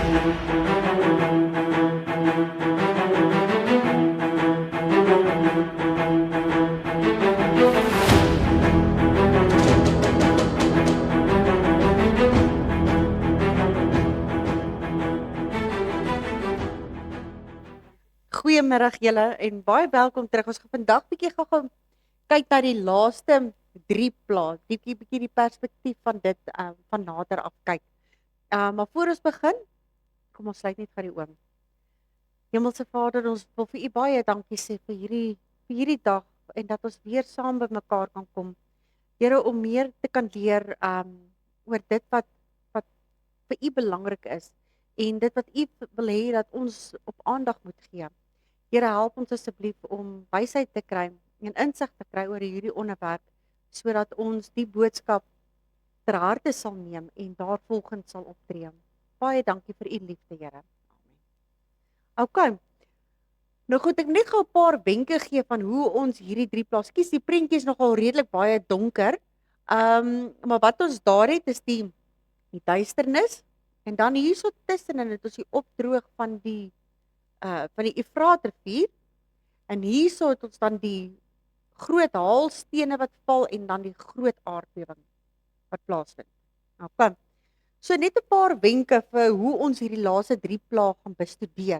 Goeiemiddag julle en baie welkom terug. Ons gaan vandag bietjie gou kyk na die laaste 3 plaas, bietjie die perspektief van dit van nader af kyk. Maar voor ons begin, kom ons sluit net gou die oom. Hemelse Vader, ons wil vir U baie dankie sê vir hierdie dag en dat ons weer saam bymekaar kan kom. Here, om meer te kan leer oor dit wat vir U belangrik is en dit wat U wil hê dat ons op aandag moet gee. Here, help ons asseblief om wysheid te kry en insig te kry oor hierdie onderwerp, sodat ons die boodskap ter harte sal neem en daarvolgens sal optree. Baie dankie vir U liefde, Here. Amen. Okay. Nou goed, ek net gou 'n paar wenke gee van hoe ons hierdie 3 plaas. Kies die prentjie is nogal redelik baie donker. Maar wat ons daar het is die duisternis en dan hierso tussenin het ons die opdroog van die Efraatrivier en hierso het ons dan die groot haalstene wat val en dan die groot aardbewing wat plaasvind. Okay. So net 'n paar wenke vir hoe ons hierdie laaste 3 plaas gaan bestudeer.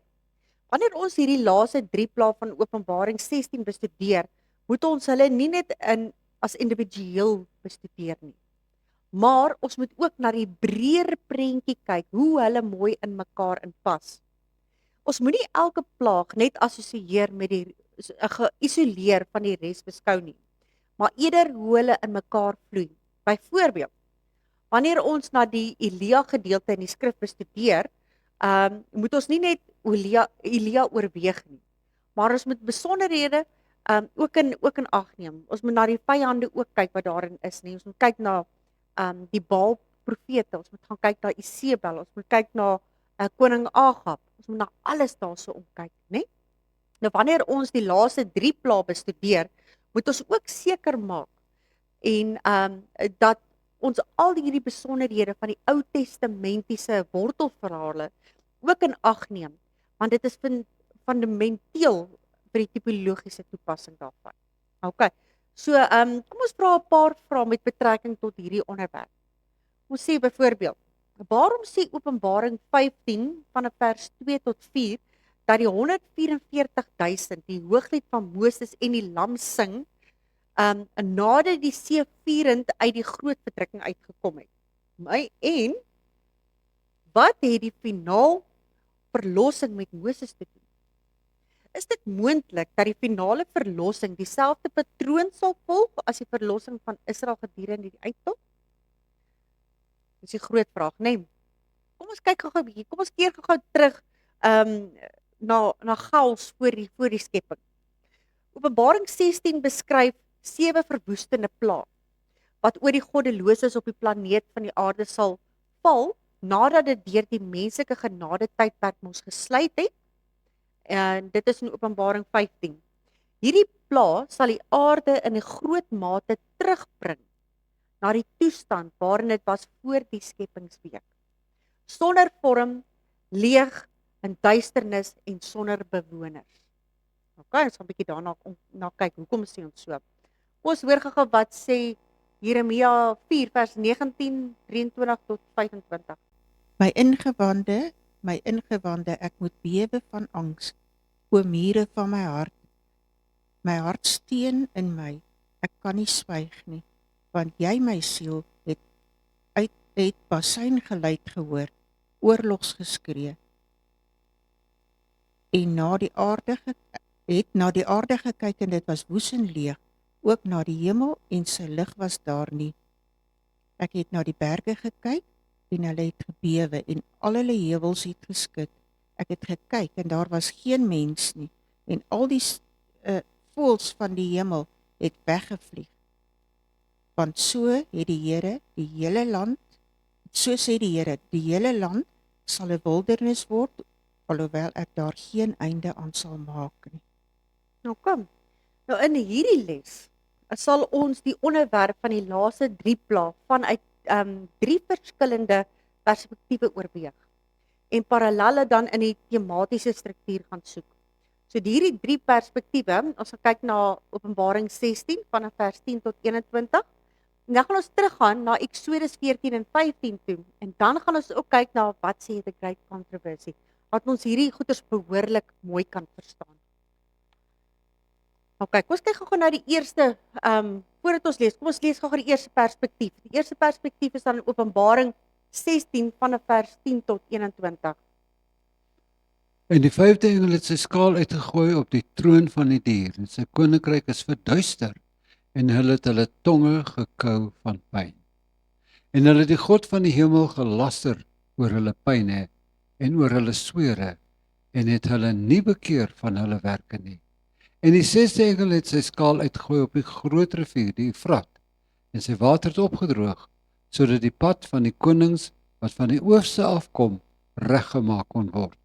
Wanneer ons hierdie laaste 3 plaas van Openbaring 16 bestudeer, moet ons hulle nie net as individueel bestudeer nie. Maar ons moet ook na die breër prentjie kyk, hoe hulle mooi in mekaar inpas. Ons moenie elke plaag net assosieer met geïsoleer van die res beskou nie, maar eerder hoe hulle in mekaar vloei. Byvoorbeeld, wanneer ons na die Elia gedeelte in die skrif bestudeer, moet ons nie net Elia oorweeg nie, maar ons moet besonderhede ook in ag neem. Ons moet na die vyande ook kyk wat daarin is nie. Ons moet kyk na die Baal profete, ons moet gaan kyk na Isebel, ons moet kyk na koning Agab. Ons moet na alles daarso omkyk, né? Nou wanneer ons die laaste 3 plaas bestudeer, moet ons ook seker maak en dat ons al hierdie besonderhede van die Ou Testamentiese wortelverhale ook in ag neem, want dit is fundamenteel vir die tipologiese toepassing daarvan. Okay. So kom ons vra 'n paar vrae met betrekking tot hierdie onderwerp. Ons sê byvoorbeeld, waarom sê Openbaring 15 vanaf vers 2 tot 4 dat die 144.000 die Hooglied van Moses en die Lam sing nadat die seevierend uit die groot verdrukking uitgekom het? En wat het die finaal verlossing met Moses te doen? Is dit moontlik dat die finale verlossing dieselfde patroon sal volg as die verlossing van Israel gedurende die uittog? Dis 'n groot vraag, né? Kom ons kyk gou-gou 'n bietjie. Kom ons keer gou-gou terug na Gals voor die skepping. Openbaring 16 beskryf 7 verwoestende plaas wat oor die goddeloses op die planeet van die aarde sal val nadat dit deur die menslike genade tydperk mos gesluit het. En dit is in Openbaring 15. Hierdie plaas sal die aarde in 'n groot mate terugbring na die toestand waarin dit was voor die skepingsweek. Sonder vorm, leeg, in duisternis en sonder bewoners. Okay, ons gaan 'n bietjie daarna kyk, hoekom sê ons so? Ons hoor gou wat sê Jeremia 4 vers 19, 23 tot 25. My ingewande, ek moet bewe van angs, o mure van my hart. My hart steun in my, ek kan nie swyg nie, want jy my siel het basuingeluid gehoor, oorlogsgeskree. En na die aarde gekyk en dit was woes en leeg, ook na die hemel en sy lig was daar nie. Ek het na die berge gekyk en hulle het gebewe en al hulle heuwels het geskud. Ek het gekyk en daar was geen mens nie en al die voëls van die hemel het weggevlieg. Want so het die Here die hele land, so sê die Here, die hele land sal 'n wildernis word, alhoewel ek daar geen einde aan sal maak nie. Nou kom, nou in hierdie les sal ons die onderwerp van die laaste 3 plaas vanuit 3 verskillende perspektiewe oorweeg. en parallelle dan in die tematiese struktuur gaan soek. So hierdie 3 perspektiewe, ons gaan kyk na Openbaring 16 vanaf vers 10 tot 21. En dan gaan ons teruggaan na Eksodus 14 en 15 toe en dan gaan ons ook kyk na wat sê the Great Controversy, dat ons hierdie goeders behoorlik mooi kan verstaan. OK, kom ons kyk gou na die eerste voordat ons lees. Kom ons lees gou die eerste perspektief. Die eerste perspektief is dan in Openbaring 16 vanaf vers 10 tot 21. En die 5de engel het sy skaal uitgegooi op die troon van die dier, en sy koninkryk is verduister, en hulle het hulle tonge gekou van pyn. En hulle het die God van die hemel gelaster oor hulle pyne en oor hulle swere, en het hulle nie bekeer van hulle werke nie. En die 6de engel het sy skaal uitgegooi op die groot rivier, die Eufrat, en sy water het opgedroog, sodat die pad van die konings wat van die ooste afkom, reggemaak kon word.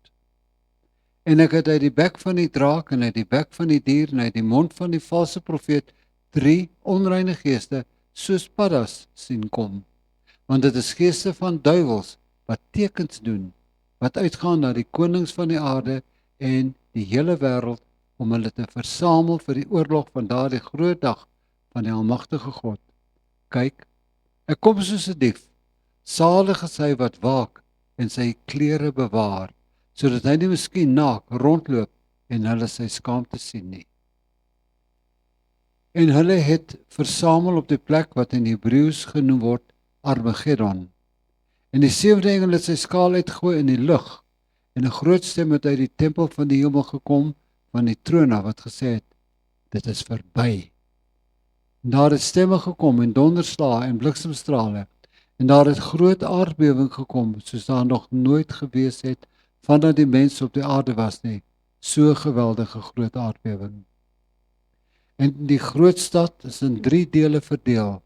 En ek het uit die bek van die draak en uit die bek van die dier en uit die mond van die valse profeet 3 onreine geeste soos paddas sien kom. Want dit is geeste van duiwels wat tekens doen, wat uitgaan na die konings van die aarde en die hele wêreld om hulle te versamel vir die oorlog van daardie groot dag van die almagtige God. Kyk, ek kom soos 'n dief. Salig is hy wat waak en sy klere bewaar, sodat hy nie miskien naak rondloop en hulle sy skaamte sien nie. En hulle het versamel op die plek wat in Hebreëus genoem word Armageddon. En die 7de engel het sy skaal uitgegooi in die lug, en 'n groot stem het uit die tempel van die hemel gekom van die troon af wat gesê het, dit is verby. En daar het stemme gekom en donderslae en bliksemstrale, en daar het groot aardbewing gekom, soos daar nog nooit gewees het, vandat die mens op die aarde was nie, so geweldige groot aardbewing. En die groot stad is in 3 dele verdeel,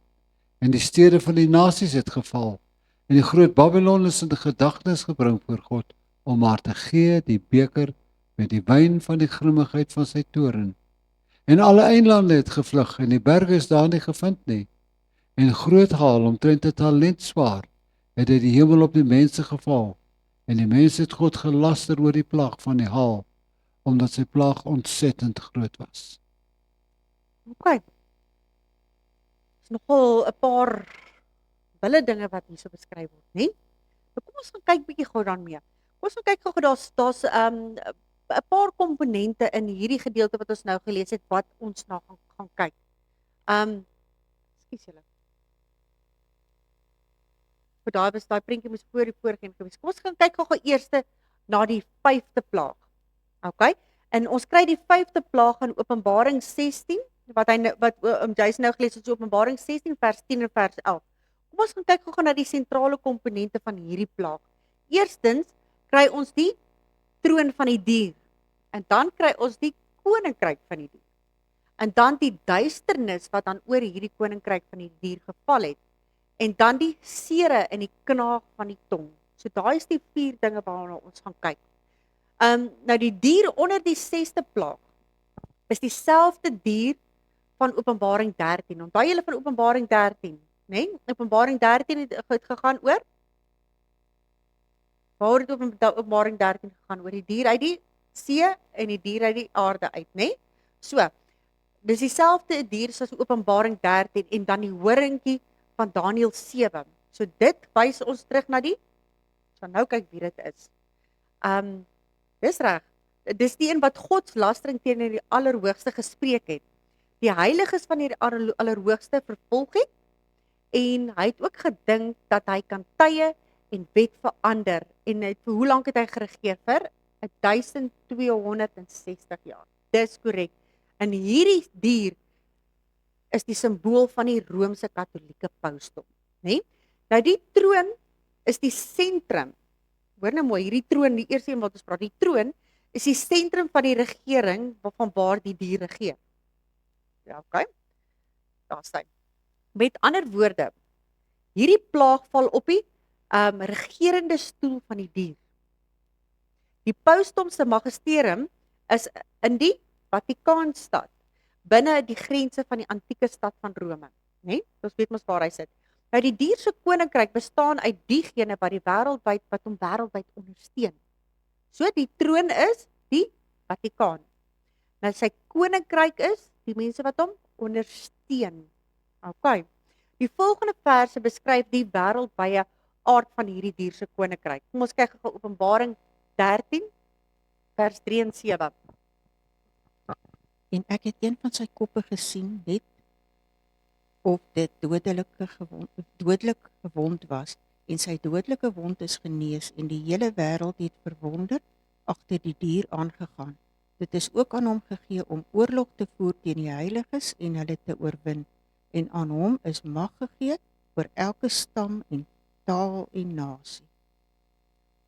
en die stede van die nasies het geval, en die groot Babylon is in gedagtenis gebring voor God, om haar te gee die beker met die wyn van die grimmigheid van sy toorn. En alle eilande het gevlug, en die berge is daar nie gevind nie. En groot haal omtrent 'n talent swaar, het uit die hemel op die mense geval, en die mense het God gelaster oor die plaag van die haal, omdat sy plaag ontsettend groot was. OK. Is nogal 'n paar wille dinge wat hierso beskryf word, né? Nou kom ons gaan kyk bietjie gou daarmee. Kom ons gaan kyk gou, daar's 'n paar komponente in hierdie gedeelte wat ons nou gelees het wat ons na gaan kyk. Ekskuus julle. Vir daai prentjie moes voor die voorheen gewees. Kom ons gaan kyk gou eers na die 5de plaag. OK? En ons kry die 5de plaag in Openbaring 16 wat Jason nou gelees het, so Openbaring 16 vers 10 en vers 11. Kom ons gaan kyk gou na die sentrale komponente van hierdie plaag. Eerstens kry ons die troon van die dier, en dan kry ons die koninkryk van die dier, en dan die duisternis wat dan oor hierdie koninkryk van die dier geval het, en dan die sere en die knaag van die tong. So daai is die 4 dinge waarna ons gaan kyk. Nou die dier onder die 6de plaag is dieselfde dier van Openbaring 13. Onthou julle van Openbaring 13, né? Openbaring 13 het gegaan oor waar het Openbaring 13 gegaan oor die dier uit die see en die dier uit die aarde uit, né? So, dis dieselfde dier soos Openbaring 13 en dan die horingkie van Daniël 7. So dit wys ons terug na die, so nou kyk wie dit is. Dis reg. Dis die een wat godslastering teenoor die Allerhoogste gespreek het. Die heiliges van die Allerhoogste vervolg het, en hy het ook gedink dat hy kan tye en wet verander, en vir hoe lank het hy geregeer? Vir 1260 jaar. Dis korrek. En hierdie dier is die simbool van die Romeinse Katolieke pausdom, né? Nou die troon is die sentrum. Hoor nou mooi, hierdie troon, die eerste een wat ons praat, die troon is die sentrum van die regering van waar die dier regeer. Ja, OK. Daar staan. Met ander woorde, hierdie plaag val op die regerende stoel van die dier. Die pausdom se magisterium is in die Vatikaanstad, binne die grense van die antieke stad van Rome, né? Ons weet mos waar hy sit. Nou die dier se koninkryk bestaan uit diegene wat hom wêreldwyd ondersteun. So die troon is die Vatikaan. Nou sy koninkryk is die mense wat hom ondersteun. OK. Die volgende verse beskryf die wêreldwye aard van hierdie dier se koninkryk. Kom ons kyk gou Openbaring 13 vers 3 en 7. En ek het een van sy koppe gesien, net of dit dodelik gewond was, en sy dodelike wond is genees, en die hele wêreld het verwonder agter die dier aangegaan. Dit is ook aan hom gegee om oorlog te voer teen die heiliges en hulle te oorwin, en aan hom is mag gegee oor elke stam en taal en nasie.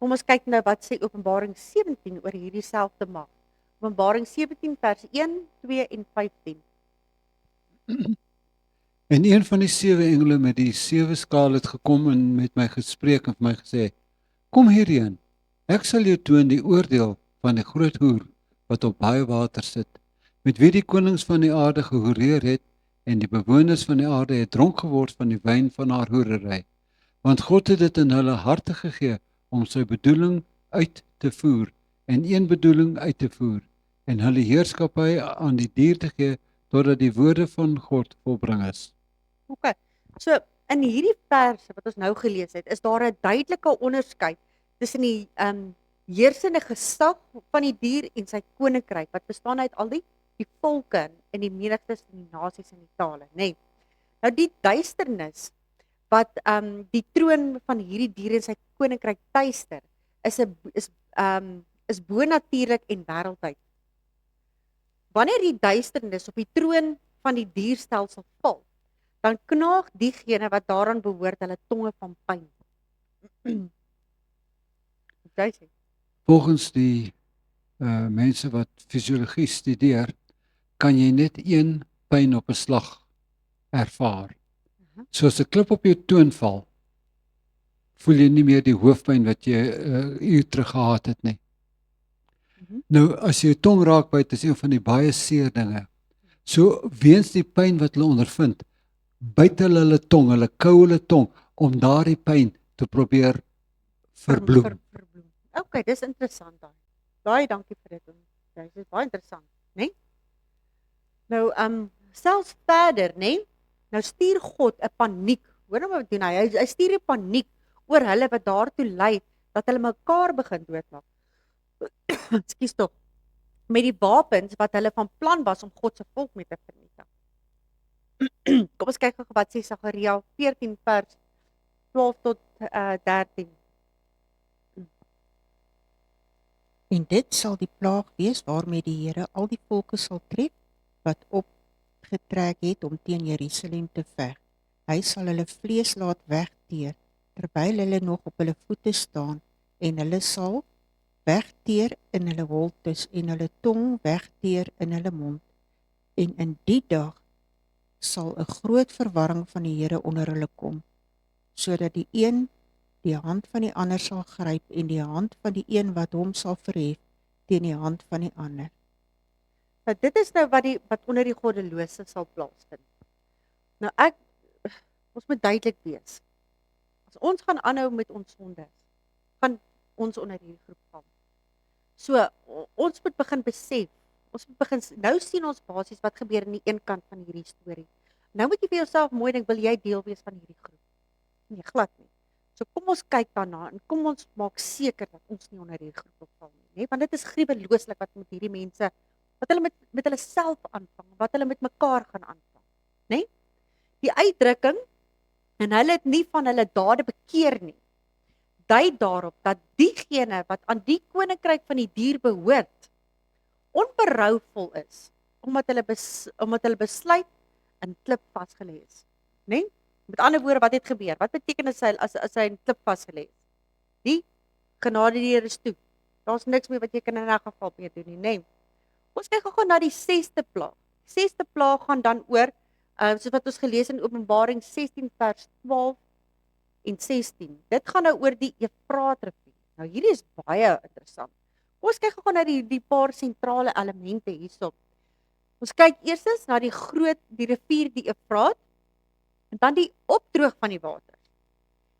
Kom ons kyk nou wat sê Openbaring 17 oor hierdie selfde mag. Openbaring 17 vers 1, 2 en 15. En een van die 7 engele met die 7 skaal het gekom en met my gespreek en vir my gesê: Kom hierheen, ek sal jou toon die oordeel van die groot hoer wat op baie water sit, met wie die konings van die aarde gehoereer het, en die bewoners van die aarde het dronk geword van die wyn van haar hoerery. Want God het dit in hulle harte gegee om sy bedoeling uit te voer, en een bedoeling uit te voer, en hulle heerskappy aan die dier te gee, totdat die woorde van God volbring is. OK. So in hierdie verse wat ons nou gelees het, is daar 'n duidelike onderskeid tussen die heersende gesag van die dier en sy koninkryk wat bestaan uit al die volke en die menigtes en die nasies en die tale, nê. Nee. Nou die duisternis wat die troon van hierdie dier en sy koninkryk tuister is bonatuurlik en wêreldwyd. Wanneer die duisternis op die troon van die dierstelsel val, dan knaag diegene wat daaraan behoort hulle tonge van pyn. Jy sê. Volgens die mense wat fisiologie studeer, kan jy net een pyn op 'n slag ervaar. So as 'n klip op jou toon val, voel jy nie meer die hoofpyn wat jy 'n uur terug gehad het nie. Nou as jy jou tong raakbyt, is een van die baie seer dinge. So weens die pyn wat hulle ondervind, byt hulle tong, hulle kou hulle tong om daardie pyn te probeer verbloem. OK, dis interessant daai. Baie dankie vir dit. Dit is baie interessant, né? Nee? Nou selfs verder, né? Nee? Nou stuur God 'n paniek. Hoor nou wat doen hy? Hy stuur 'n paniek oor hulle wat daartoe lei dat hulle mekaar begin doodmaak. Ekskuus tog. Met die wapens wat hulle van plan was om God se volk mee te vernietig. Kom ons kyk gou wat sê Sagaria 14 vers 12 tot 13. En dit sal die plaag wees waarmee die Here al die volke sal tref wat opgetrek het om teen Jerusalem te veg. Hy sal hulle vlees laat wegteer terwyl hulle nog op hulle voete staan, en hulle sal wegteer in hulle holtes en hulle tong wegteer in hulle mond. En in die dag sal 'n groot verwarring van die Here onder hulle kom, sodat die een die hand van die ander sal gryp en die hand van die een wat hom sal verhef teen die hand van die ander. Nou dit is nou wat onder die goddelose sal plaasvind. Nou ons moet duidelik wees. As ons gaan aanhou met ons sondes, gaan ons onder hierdie groep val. So ons moet begin besef, nou sien ons basies wat gebeur aan die een kant van hierdie storie. Nou moet jy vir jouself mooi dink, wil jy deel wees van hierdie groep? Nee, glad nie. So kom ons kyk daarna en kom ons maak seker dat ons nie onder hierdie groep val nie, want dit is gruwelooslik wat met hierdie mense, wat hulle met hulle self aanvang, wat hulle met mekaar gaan aanvang, né? Die uitdrukking en hulle het nie van hulle dade bekeer nie, dui daarop dat diegene wat aan die koninkryk van die dier behoort, onberouvol is, omdat hulle besluit in klip vasgelê is, né? Met ander woorde, wat het gebeur? Wat beteken as hy in klip vasgelê is? Die genade die Here is toe. Daar's niks meer wat jy kan in 'n geval meer doen nie, né? Ons kyk gou na die 6de plaag. Die 6de plaag gaan dan oor soos wat ons gelees in Openbaring 16 vers 12 en 16. Dit gaan nou oor die Efraatrivier. Nou hierdie is baie interessant. Ons kyk gou na die paar sentrale elemente hierso. Ons kyk eerstens na die rivier die Efraat. En dan die opdroog van die water.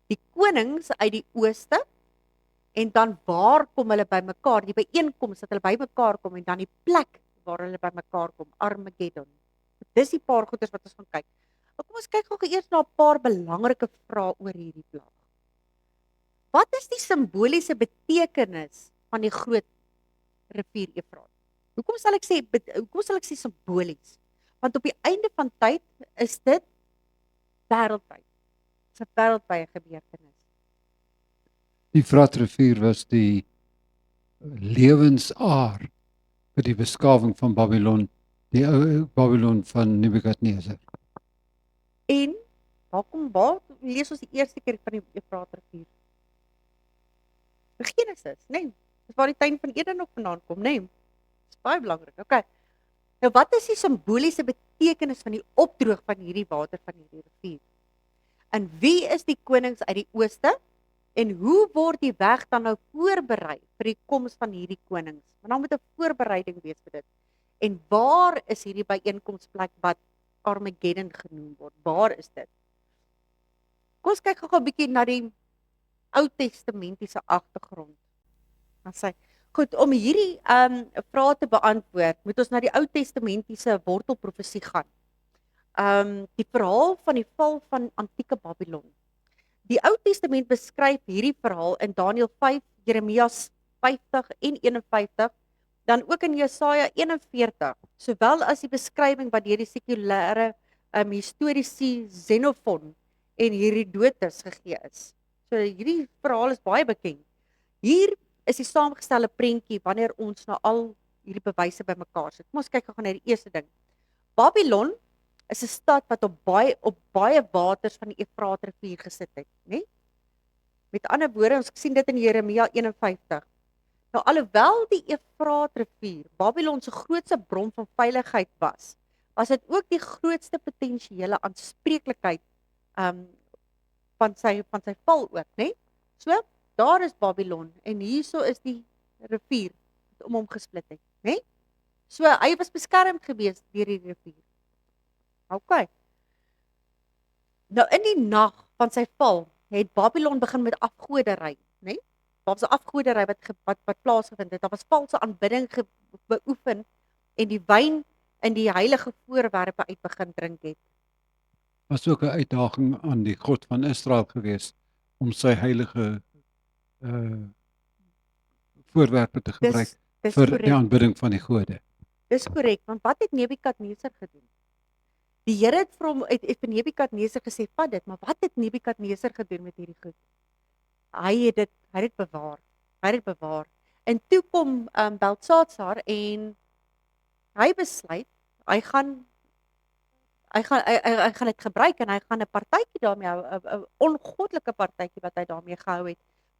Die konings uit die ooste, en dan waar kom hulle bymekaar? Die byeenkoms dat hulle bymekaar kom en dan die plek waar hulle bymekaar kom, Armageddon. Dis die paar goeters wat ons gaan kyk. Maar kom ons kyk gou eers na 'n paar belangrike vrae oor hierdie plaag. Wat is die simboliese betekenis van die groot rivier Efraat? Hoekom sal ek sê simbolies? Want op die einde van tyd is dit wêreldwyd. Dit is 'n wêreldwye gebeurtenis. Die Efraatrivier was die lewensaar vir die beskawing van Babylon, die ou Babylon van Nebukadneser. En waar lees ons die eerste keer van die Efraatrivier? Genesis, nee. Dis waar die tuin van Eden nog vandaan kom, nee. Dis baie belangrik. Okay. Nou wat is die simboliese betekenis van die opdroog van hierdie water van hierdie rivier? En wie is die konings uit die ooste? En hoe word die weg dan nou voorberei vir die koms van hierdie konings? Want dan moet 'n voorbereiding wees vir dit. En waar is hierdie byeenkomsplek wat Armageddon genoem word? Waar is dit? Kom ons kyk gou 'n bietjie na die Ou Testamentiese agtergrond. Dan sê goed, om hierdie vrae te beantwoord, moet ons na die Ou Testamentiese wortelprofesie gaan. Die verhaal van die val van antieke Babylon. Die Ou Testament beskryf hierdie verhaal in Daniël 5, Jeremia 50 en 51, dan ook in Jesaja 41, sowel as die beskrywing wat deur die sekulêre historiese Xenophon en Herodotus gegee is. So hierdie verhaal is baie bekend. Hier is die saamgestelde prentjie wanneer ons na al hierdie bewyse bymekaar sit. Kom ons kyk gou na die eerste ding. Babylon is 'n stad wat op baie waters van die Efraatrivier gesit het, né? Met ander woorde, ons sien dit in Jeremia 51. Nou alhoewel die Efraatrivier Babylon se grootste bron van veiligheid was dit ook die grootste potensiële aanspreeklikheid van sy val ook, né? So, daar is Babylon en hierso is die rivier wat hom gesplit het, né? So hy was beskermd gewees deur die rivier. OK. Nou in die nag van sy val het Babylon begin met afgoderry, né? Daar was 'n afgoderry wat plaasgevind het. Daar was valse aanbidding beoefen en die wyn in die heilige voorwerpe uit begin drink het. Was ook 'n uitdaging aan die God van Israel gewees om sy heilige voorwerpe te gebruik Dis vir korrek. die aanbidding van die gode. Dis korrek, want wat het Nebukadneser gedoen? Die Here het vir Nebukadneser gesê, "Vat dit," maar wat het Nebukadneser gedoen met hierdie goed? Hy het dit bewaar. Hy het dit bewaar. En toe kom Beltsatsar en hy besluit hy gaan dit gebruik en hy gaan 'n partytjie daarmee hou, 'n ongoddelike partytjie wat hy daarmee gehou het.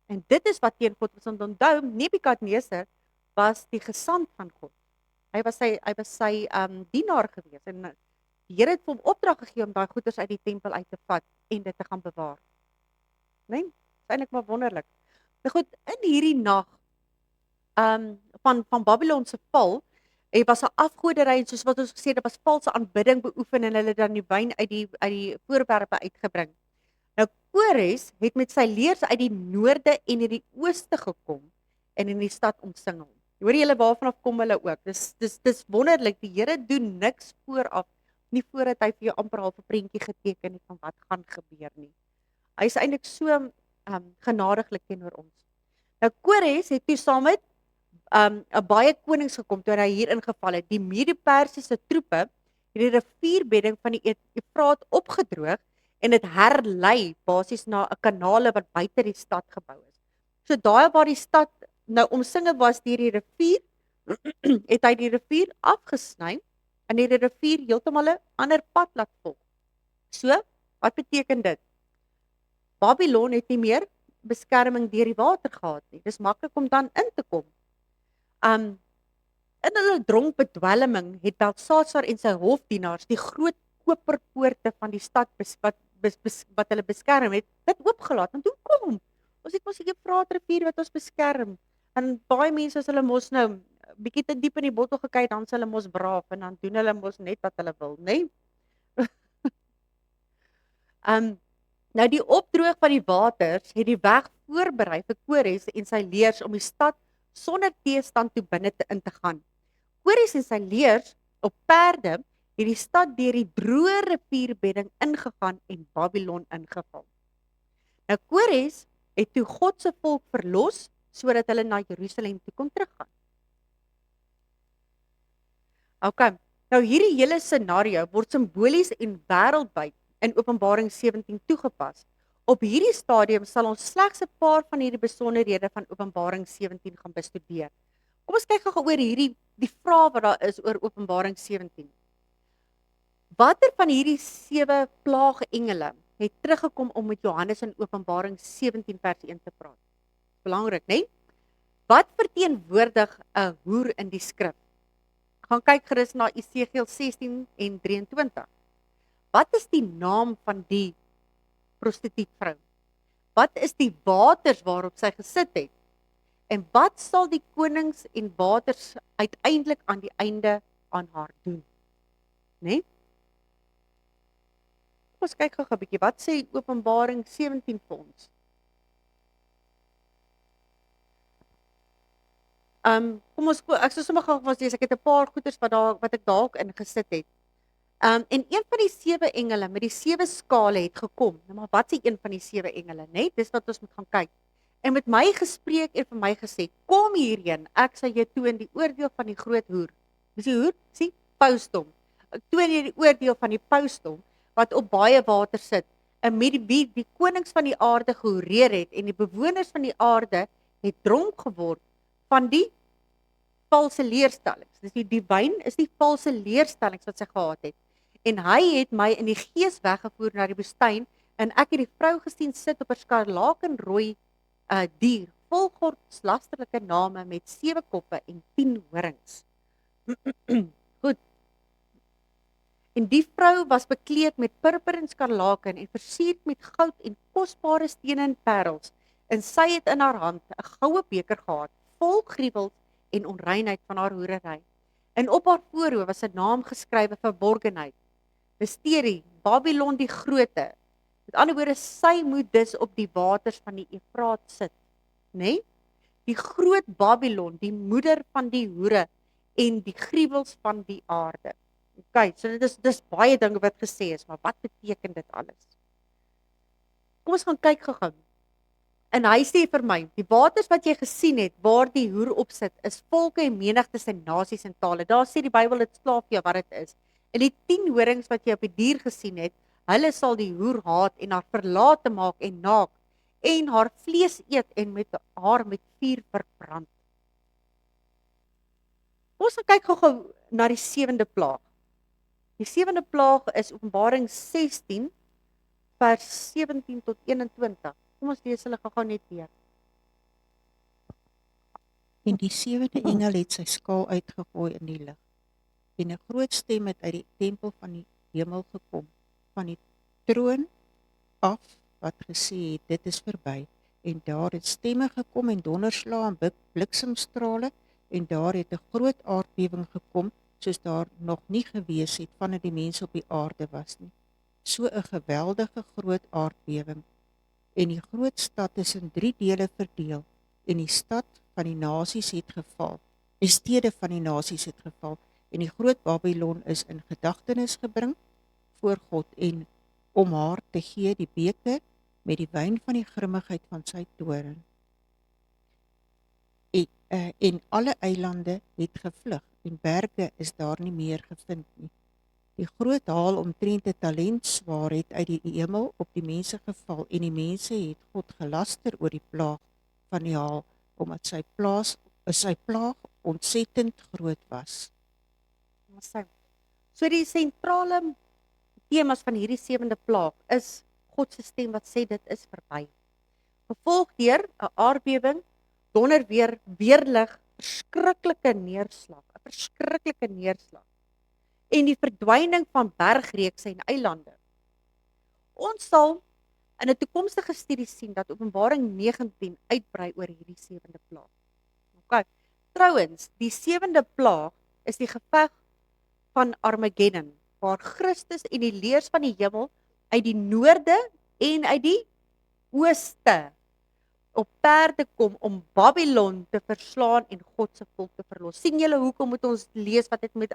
En dit is wat teen God was. Onthou, Nebukadneser was die gesant van God. Hy was sy dienaar gewees en die Here het vir hom opdrag gegee om daai goeders uit die tempel uit te vat en dit te gaan bewaar. Nee, is eintlik maar wonderlik. Nou goed, in hierdie nag van Babylon se val, was 'n afgoderry en soos wat ons gesê het, daar was valse aanbidding beoefen en hulle dan die wyn uit die voorwerpe uitgebring. Nou Kores het met sy leers uit die noorde en uit die ooste gekom en in die stad omsingel. Hoor julle waarvan af kom hulle ook? Dis wonderlik. Die Here doen niks vooraf, nie voordat hy vir jou amper half 'n prentjie geteken het van wat gaan gebeur nie. Hy is eintlik so genadiglik teenoor ons. Nou Kores het toe saam met 'n baie konings gekom toe hy hier ingeval het. Die Mede-Persiese troepe het die rivierbedding van die Efraat opgedroog en dit herlei basies na 'n kanale wat buite die stad gebou is. So daai waar die stad nou omsingel was deur die rivier, het hy die rivier afgesny en die rivier heeltemal 'n ander pad laat volg. So, wat beteken dit? Babylon het nie meer beskerming deur die water gehad nie. Dis maklik om dan in te kom. In hulle dronk bedwelming het Beltsatsar en sy hofdienaars die groot koperpoorte van die stad wat hulle beskerm het, dit oopgelaat. Want hoekom? Ons het mos die Efraatrivier wat ons beskerm. En baie mense as hulle mos nou bietjie te diep in die bottel gekyk, dan sal hulle mos braaf en dan doen hulle mos net wat hulle wil, né? Nou die opdroog van die waters het die weg voorberei vir Kores en sy leers om die stad sonder teestand toe binne in te gaan. Kores en sy leers op perde het die stad deur die droë rivierbedding ingegaan en Babylon ingeval. Nou Kores het toe God se volk verlos sodat hulle na Jerusalem toe kon teruggaan. OK, nou hierdie hele scenario word simbolies en wêreldwyd in Openbaring 17 toegepas. Op hierdie stadium sal ons slegs 'n paar van hierdie besonderhede van Openbaring 17 gaan bestudeer. Kom ons kyk gou oor die vraag wat daar is oor Openbaring 17. Watter van hierdie 7 plaagengele het teruggekom om met Johannes in Openbaring 17 vers 1 te praat? Belangrik, né? Wat verteenwoordig 'n hoer in die skrif? Gaan kyk gerus na Esegiel 16 en 23. Wat is die naam van die prostituutvrou? Wat is die waters waarop sy gesit het? En wat sal die konings en waters uiteindelik aan die einde aan haar doen? Né? Kom ons kyk gou 'n bietjie, wat sê Openbaring 17 vir ons? Ek sou sommer gou lees, ek het 'n paar goeters wat ek dalk ingesit het. En een van die 7 engele met die 7 skale het gekom. Nou maar wat sê een van die 7 engele, né? Dis wat ons moet gaan kyk. En met my gespreek en vir my gesê, kom hierheen, ek sal jou toon die oordeel van die groot hoer. Dis die hoer, sien? Pausdom. Ek toon jy die oordeel van die pausdom wat op baie water sit en met die konings van die aarde gehoreer het en die bewoners van die aarde het dronk geword van die valse leerstellings. Dis die wyn is die valse leerstellings wat sy gehad het. En hy het my in die gees weggevoer na die woestyn en ek het die vrou gesien sit op 'n skarlakenrooi dier, vol godslasterlike name met 7 koppe en 10 horings. Goed. En die vrou was bekleed met purper en skarlaken en versierd met goud en kosbare stene en parels. En sy het in haar hand 'n goue beker gehad, vol gruwels en onreinheid van haar hoerery. En op haar voorhoof was 'n naam geskrywe verborgenheid. Misterie, Babylon die Grote. Met ander woorde, sy moet dus op die waters van die Efraat sit, né? Die groot Babylon, die moeder van die hoere en die gruwels van die aarde. OK, so dis baie dinge wat gesê is, maar wat beteken dit alles? Kom ons gaan kyk gou-gou. En hy sê vir my, die waters wat jy gesien het, waar die hoer op sit, is volke en menigtes en nasies en tale. Daar sê die Bybel dit slaaf jou wat dit is. En die 10 horings wat jy op die dier gesien het, hulle sal die hoer haat en haar verlate maak en naak en haar vlees eet en met haar met vuur verbrand. Ons gaan kyk gou na die 7de plaag. Die 7de plaag is Openbaring 16 vers 17 tot 21. Kom ons lees hulle gou net weer. En die 7de engel het sy skaal uitgegooi in die lug. En 'n groot stem het uit die tempel van die hemel gekom, van die troon af, wat gesê het, dit is verby. En daar het stemme gekom en donderslae en bliksemstrale, en daar het 'n groot aardbewing gekom, soos daar nog nie gewees het vandat die mense op die aarde was nie. So 'n geweldige groot aardbewing. En die groot stad is in 3 dele verdeel, en die stad van die nasies het geval. Die stede van die nasies het geval, en die groot Babylon is in gedagtenis gebring voor God, en om haar te gee die beker met die wyn van die grimmigheid van sy toorn. En alle eilande het gevlug, en berge is daar nie meer gevind nie. Die groot haal omtrent 'n talent swaar het uit die hemel op die mense geval, en die mense het God gelaster oor die plaag van die haal, omdat sy plaag ontsettend groot was. So die sentrale temas van hierdie 7de plaag is God se stem wat sê dit is verby. Gevolg deur 'n aardbewing, donderweer, weerlig, verskriklike neerslag, 'n verskriklike neerslag. En die verdwyning van bergreekse en eilande. Ons sal in 'n toekomstige studie sien dat Openbaring 19 uitbrei oor hierdie 7de plaag. OK. Trouwens, die 7de plaag is die geveg van Armageddon, waar Christus en die leers van die hemel uit die noorde en uit die ooste op perde kom om Babylon te verslaan en God se volk te verlos. Sien julle hoekom moet ons lees wat het met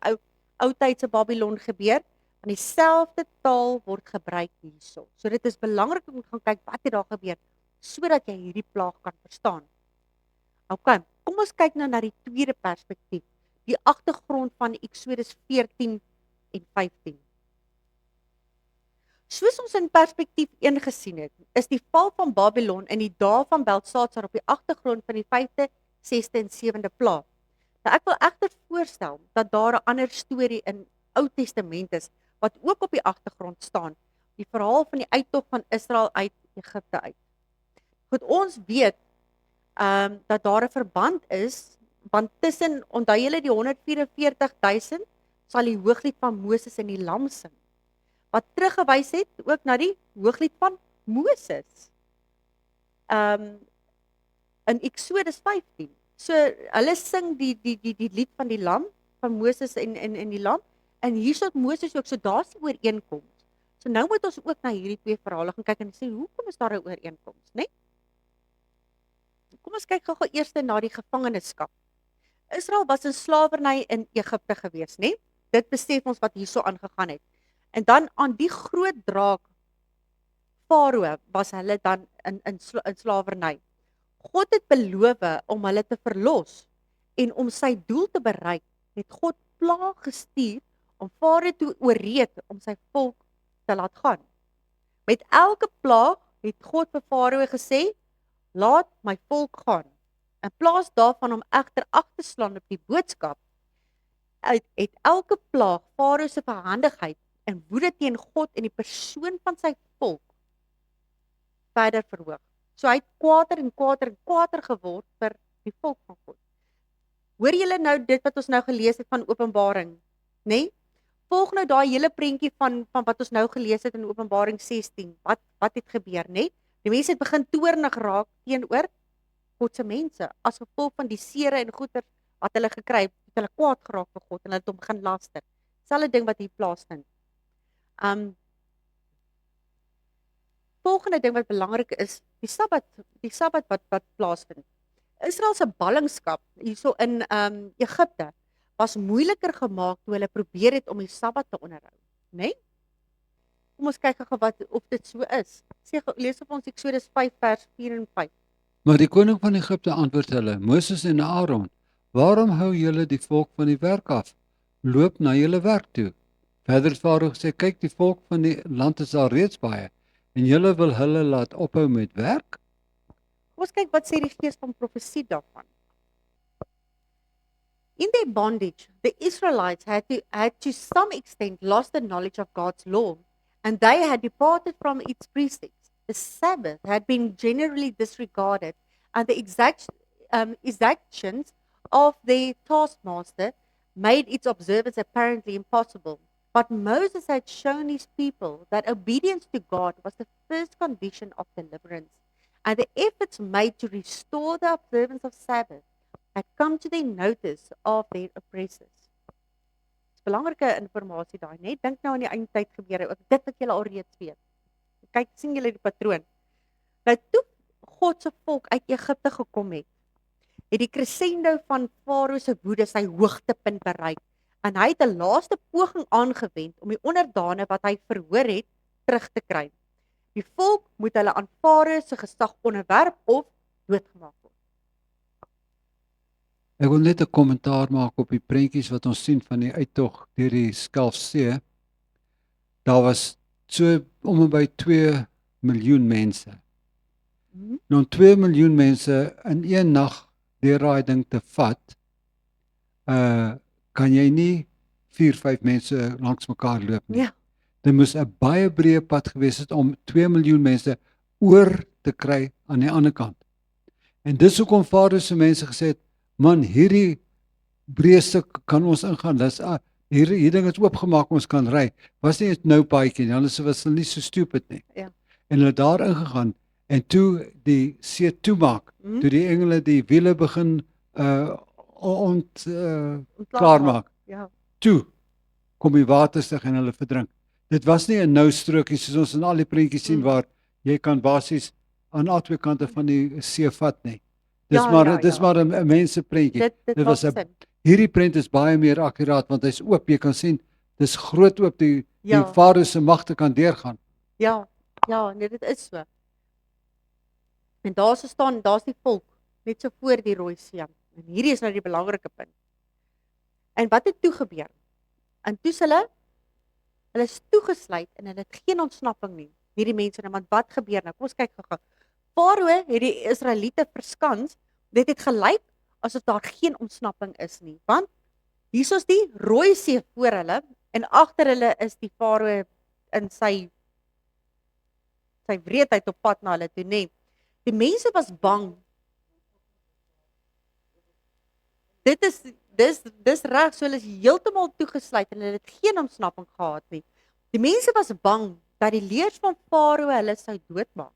oudtydse Babylon gebeur? Want dieselfde taal word gebruik hierso. So dit is belangrik om te gaan kyk wat het daar gebeur sodat jy hierdie plaag kan verstaan. OK, kom ons kyk nou na die tweede perspektief, die agtergrond van Eksodus 14 en 15. Soos ons in perspektief 1 gesien het, is die val van Babylon in die dae van Beltsatsar op die agtergrond van die 5de, 6de en 7de plaag. Nou ek wil egter voorstel dat daar 'n ander storie in Ou Testament is wat ook op die agtergrond staan, die verhaal van die uittog van Israel uit Egipte uit. Goed, ons weet dat daar 'n verband is, want tussen, onthou julle die 144.000 sal die hooglied van Moses in die lam sing, wat teruggewys het ook na die hooglied van Moses. In Eksodus 15. So hulle sing die lied van die lam, van Moses en die lam, en hier sit Moses ook, so daar's die ooreenkoms. So nou moet ons ook na hierdie twee verhale gaan kyk en sê, hoekom is daar 'n ooreenkoms, né? Kom ons kyk gou eers na die gevangenskap. Israel was in slawerny in Egipte gewees, né? Dit besef ons wat hierso aangegaan het. En dan aan die groot draak Farao was hulle dan in slawerny. God het beloof om hulle te verlos en om sy doel te bereik, het God plaag gestuur om Farao te ooreed om sy volk te laat gaan. Met elke plaag het God vir Farao gesê, laat my volk gaan. In plaas daarvan om egter ag te slaan op die boodskap, het elke plaag Farao se verhandigheid en woede teen God en die persoon van sy volk verder verhoog. So hy het kwader en kwader en kwader geword vir die volk van God. Hoor julle nou dit wat ons nou gelees het van Openbaring, né? Volg nou daai hele prentjie van wat ons nou gelees het in Openbaring 16. Wat het gebeur, né? Die mense het begin toornig raak teenoor God se mense as gevolg van die sere en goeder wat hulle gekry het, hulle kwaad geraak vir God en hulle het hom begin laster. Selfde ding wat hier plaasvind. Volgende ding wat belangrik is, die Sabbat wat plaasvind. Israel se ballingskap hierso in Egipte was moeiliker gemaak toe hulle probeer het om die Sabbat te onderhou, né? Kom ons kyk gou of dit so is. Lees op ons Eksodus 5 vers 4 en 5. Maar die koning van Egipte antwoord hulle, Moses en Aaron, waarom hou julle die volk van die werk af? Loop na julle werk toe. Verder het Farao gesê, kyk, die volk van die land is al reeds baie, en julle wil hulle laat ophou met werk? Kom ons kyk wat sê die gees van profesie daarvan. In their bondage, the Israelites had to some extent lost the knowledge of God's law, and they had departed from its precepts. The Sabbath had been generally disregarded, and the exactions of their taskmaster made its observance apparently impossible. But Moses had shown his people that obedience to God was the first condition of deliverance, and the efforts made to restore the observance of Sabbath had come to the notice of their oppressors. Dis belangrike inligting daai, net dink nou aan die eindtyd gebeure, ook dit wat julle al reeds weet. Kyk, sien julle die patroon. Nou toe God se volk uit Egipte gekom het die crescendo van Farao se woede sy hoogtepunt bereik en hy het 'n laaste poging aangewend om die onderdane wat hy verhoor het terug te kry. Die volk moet hulle aan Farao se gesag onderwerp of doodgemaak word. Ek wil net 'n kommentaar maak op die prentjies wat ons sien van die uittog deur die Skalfsee. Daar was so om en by 2 miljoen mense. Nou 2 miljoen mense in een nag deur daai ding te vat, kan jy nie 4-5 mense langs mekaar loop nie. Ja. Dit moes 'n baie breë pad gewees het om 2 miljoen mense oor te kry aan die ander kant. En dis hoekom Farao se mense gesê het, man, hierdie breë stuk kan ons ingaan. Dis hierdie ding is oopgemaak, ons kan ry. Was nie 'n nou paadjie nie, anders was hulle nie so stupid nie. Ja. En hulle daar ingegaan en toe die see toemaak, toe die engele die wiele begin klaarmaak. Ja. Toe kom die waterstig en hulle verdrink. Dit was nie 'n nou-strokie soos ons in al die prentjies sien waar jy kan basies aan albei kante van die see vat nie. Dis Ja, maar ja, dis ja. maar 'n menseprentjie. Dit was maak sin. hierdie prent is baie meer akkuraat want hy's oop. Jy kan sien dis groot oop die Ja. Farao se magte kan deurgaan. Ja, nee, dit is so. En daar's die volk net so voor die Rooi See. En hierdie is nou die belangrike punt. En wat het toe gebeur? En toe hulle is toegesluit en hulle het geen ontsnapping nie. Hierdie mense nou, want wat gebeur nou? Kom ons kyk gou-gou. Farao het die Israeliete verskans. Dit het gelyk asof daar geen ontsnapping is nie, want hier is die Rooi See voor hulle en agter hulle is die Farao in sy wreedheid op pad na hulle toe, nê. Die mense was bang. Dis reg, so hulle is heeltemal toegesluit en hulle het geen ontsnapping gehad nie. Die mense was bang dat die leers van Farao hulle sou doodmaak.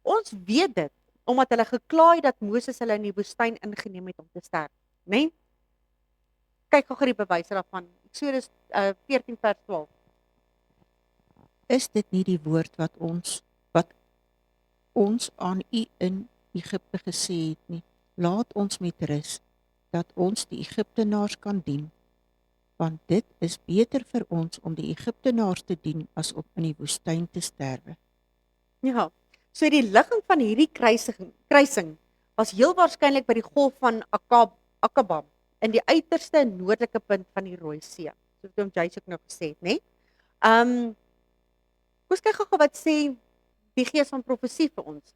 Ons weet dit omdat hulle gekla het dat Moses hulle in die woestyn ingeneem het om te sterf, né? Kyk gou die bewyse daarvan. Eksodus 14 vers 12. Is dit nie die woord wat ons aan u in Egipte gesê het nie? Laat ons met rus, dat ons die Egiptenaars kan dien, want dit is beter vir ons om die Egiptenaars te dien as om in die woestyn te sterwe. Ja, so die ligging van hierdie kruising was heel waarskynlik by die golf van Akaba in die uiterste noordelike punt van die Rooi See. So het Jace ook nou gesê het, né? Ons kyk gou wat sê die gees van profesie vir ons.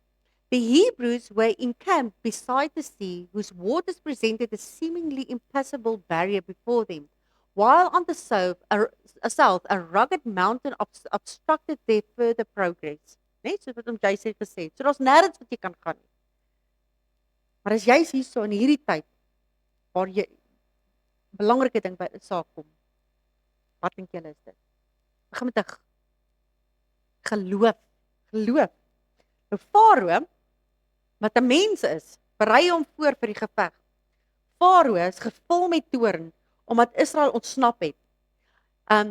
The Hebrews were encamped beside the sea, whose waters presented a seemingly impassable barrier before them, while on the south a rugged mountain obstructed their further progress. Net so wat Jace het gesê. So daar's nêrens wat jy kan gaan nie. Maar as jy hierso in hierdie tyd waar jy belangrike ding by 'n saak kom, wat dink julle is dit? Begin met 'n geloof. Nou Farao, wat 'n mens is, berei hom voor vir die geveg. Farao is gevul met toorn omdat Israel ontsnap het.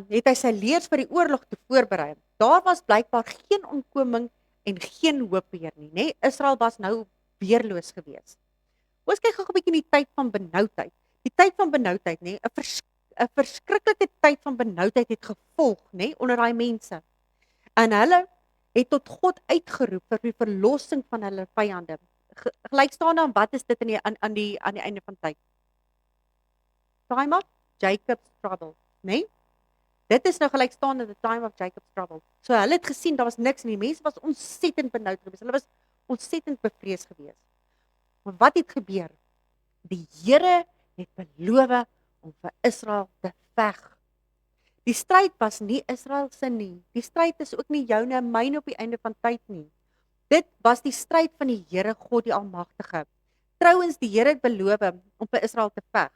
Het hy sy leers vir die oorlog te voorberei. Daar was blykbaar geen ontkoming en geen hoop meer nie, né? Israel was nou weerloos gewees. Ons kyk gou 'n bietjie in die tyd van benoudheid. Die tyd van benoudheid, né? 'n verskriklike tyd van benoudheid het gevolg, né, onder daai mense. En hulle het tot God uitgeroep vir die verlossing van hulle vyande. Gelykstaande aan wat is dit aan die einde van tyd? Time of Jacob's trouble, né? Dit is nou gelykstaande the time of Jacob's trouble. So hulle het gesien daar was niks en die mense was ontsettend benoud geweest. Hulle was ontsettend bevrees geweest. Maar wat het gebeur? Die Here het beloof om vir Israel te veg. Die stryd was nie Israel se nie. Die stryd is ook nie joune en myne op die einde van tyd nie. Dit was die stryd van die Here God die Almagtige. Trouwens, die Here het beloof om vir Israel te veg.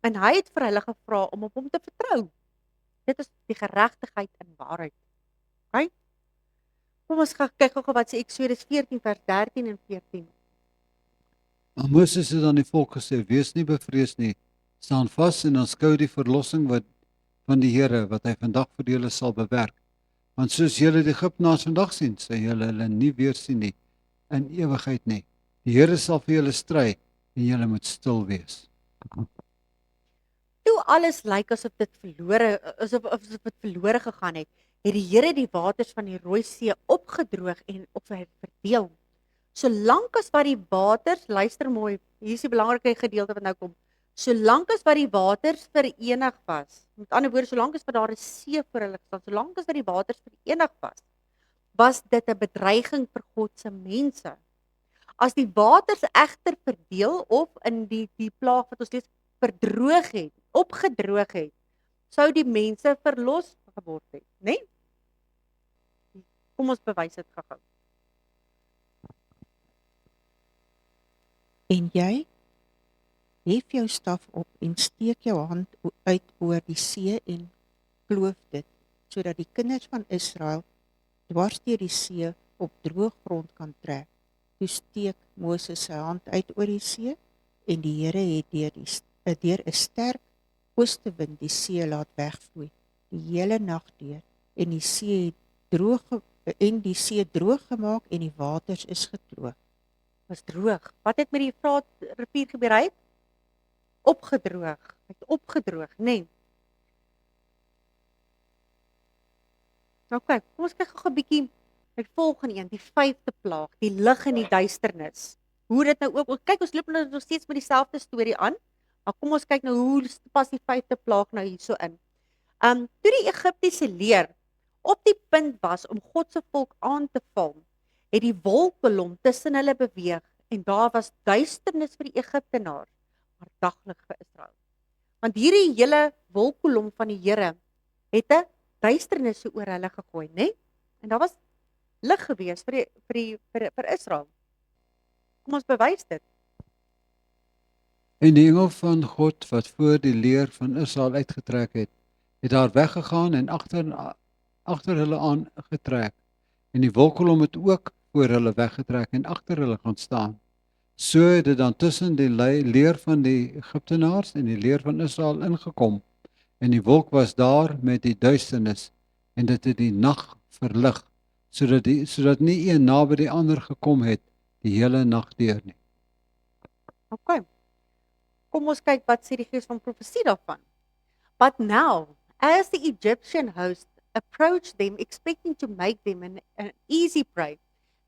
En hy het vir hulle gevra om op hom te vertrou. Dit is die geregtigheid en waarheid. OK? Kom ons gaan kyk gou wat sê Eksodus 14 vers 13 en 14. Maar Moses het aan die volk gesê: "Wees nie bevrees nie. Staan vas en aanskou die verlossing van die Here wat hy vandag vir julle sal bewerk. Want soos julle die Egiptenaars vandag sien, sal julle hulle nie weer sien nie in ewigheid nie. Die Here sal vir julle stry en julle moet stil wees." Toe alles lyk asof dit verlore gegaan het, het die Here die waters van die Rooi See opgedroog en verdeel. Solank as wat die waters, luister mooi, hier is die belangrike gedeelte wat nou kom. Solank as wat die waters verenig was, met ander woorde, solank as wat daar 'n see voor hulle staan, solank as wat die waters verenig was dit 'n bedreiging vir God se mense. As die waters egter verdeel of in die plaag wat ons lees verdroog het, opgedroog het, sou die mense verlos geword het, né? Kom ons bewys dit gou. En jy hef jou staf op en steek jou hand uit oor die see en kloof dit, sodat die kinders van Israel dwars deur die see op droë grond kan trek. Toe steek Moses sy hand uit oor die see en die Here het deur 'n sterk oostewind die see laat wegvloei die hele nag deur en die see droog gemaak en die waters is gekloof. Was droog. Wat het met die Efraat rivier gebeur? Hy het opgedroog. Hy het opgedroog, nee. OK, kom ons kyk gou 'n bietjie die volgende een, die 5de plaag, die lig en die duisternis. Hoe dit nou ook, kyk ons loop nou nog steeds met dieselfde storie aan, maar kom ons kyk nou hoe pas die 5de plaag nou hierso in. Toe die Egiptiese leer op die punt was om God se volk aan te val, het die wolkkolom tussen hulle beweeg en daar was duisternis vir die Egiptenaars, maar daglig vir Israel. Want hierdie hele wolkkolom van die Here het 'n duisternis oor hulle gegooi, né? En daar was lig gewees vir Israel. Kom ons bewys dit. En die engel van God wat voor die leer van Israel uitgetrek het, het daar weggegaan en agter hulle aangetrek. En die wolkkolom het ook voor hulle weggetrek en agter hulle gaan staan. So het dit dan tussen die leer van die Egiptenaars en die leer van Israel ingekom. En die wolk was daar met die duisternis en dit het die nag verlig, sodat nie een naby die ander gekom het die hele nag deur nie. OK. Kom ons kyk wat sê die gees van profesie daarvan. But now, as the Egyptian host approached them, expecting to make them an easy prey,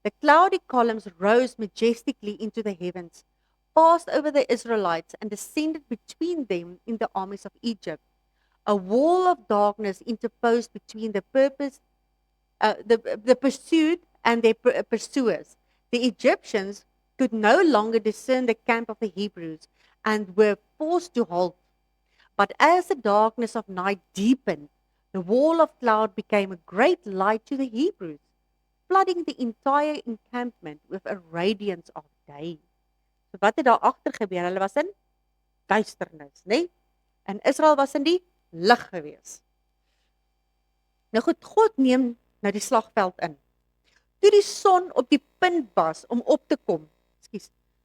the cloudy columns rose majestically into the heavens, passed over the Israelites, and descended between them in the armies of Egypt. A wall of darkness interposed between the pursued and their pursuers. The Egyptians could no longer discern the camp of the Hebrews and were forced to halt. But as the darkness of night deepened, the wall of cloud became a great light to the Hebrews, flooding the entire encampment with a radiance of day. So wat het daar agter gebeur? Hulle was in duisternis, né? En Israel was in die lig gewees. Nou goed, God neem nou die slagveld in. Toe die son op die punt was om op te kom,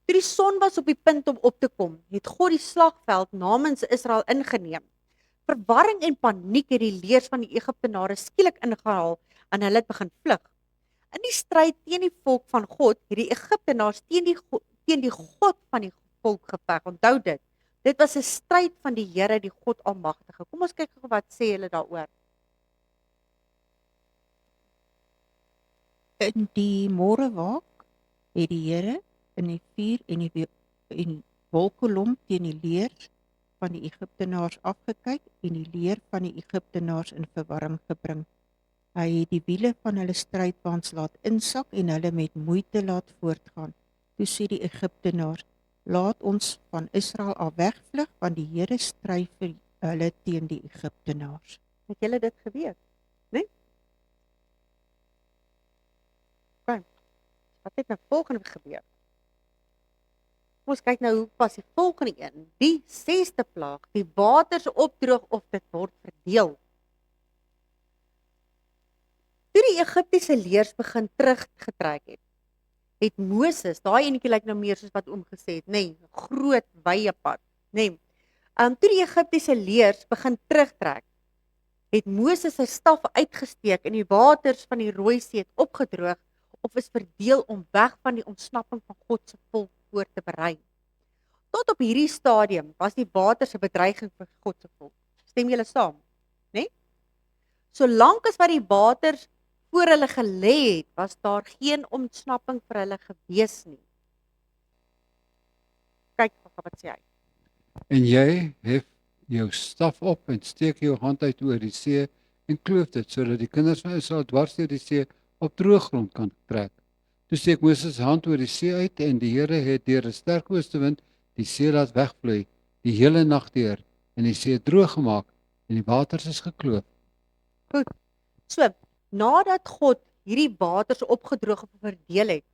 toe die son was op die punt om op te kom, het God die slagveld namens Israel ingeneem. Verwarring en paniek het die leers van die Egiptenare skielik ingehaal en hulle het begin vlug. In die stryd teen die volk van God, het die Egiptenaars teen die God van die volk geveg. Onthou dit. Dit was 'n stryd van die Here, die God Almagtige. Kom ons kyk gou wat sê hulle daaroor. In die môrewaak het die Here in die vuur en die wolkkolom teen die leer van die Egiptenaars afgekyk en die leer van die Egiptenaars in verwarring gebring. Hy het die wiele van hulle strydwaans laat insak en hulle met moeite laat voortgaan. Toe sê die Egiptenaars: "Laat ons van Israel af wegvlug, want die Here stry vir hulle teen die Egiptenaars." Het julle dit geweet? Né? Okay. Wat het nou volgende gebeur? Kom ons kyk nou hoe pas die volgende een. Die 6de plaag, die waters opdroog of dit word verdeel. Toe die Egiptiese leers begin teruggetrek het Moses, daai enetjie lyk nou meer soos wat oom gesê het, nê, groot wye pad, nê. Toe die Egiptiese leers begin terugtrek, het Moses sy staf uitgesteek en die waters van die Rooi See het opgedroog of is verdeel om weg van die ontsnapping van God se volk voor te berei. Tot op hierdie stadium was die waters 'n bedreiging vir God se volk. Stem julle saam, né? Solank as wat die waters voor hulle gelê het, was daar geen ontsnapping vir hulle gewees nie. Kyk wat sê hy. En jy hef jou staf op en steek jou hand uit oor die see en kloof dit, sodat die kinders van Israel dwars deur die see op droë grond kan trek. Toe steek Moses hand oor die see uit en die Here het deur 'n sterk oostewind die see laat wegvloei die hele nag deur en die see droog gemaak en die waters is gekloof. Goed. So, nadat God hierdie waters opgedroog en verdeel het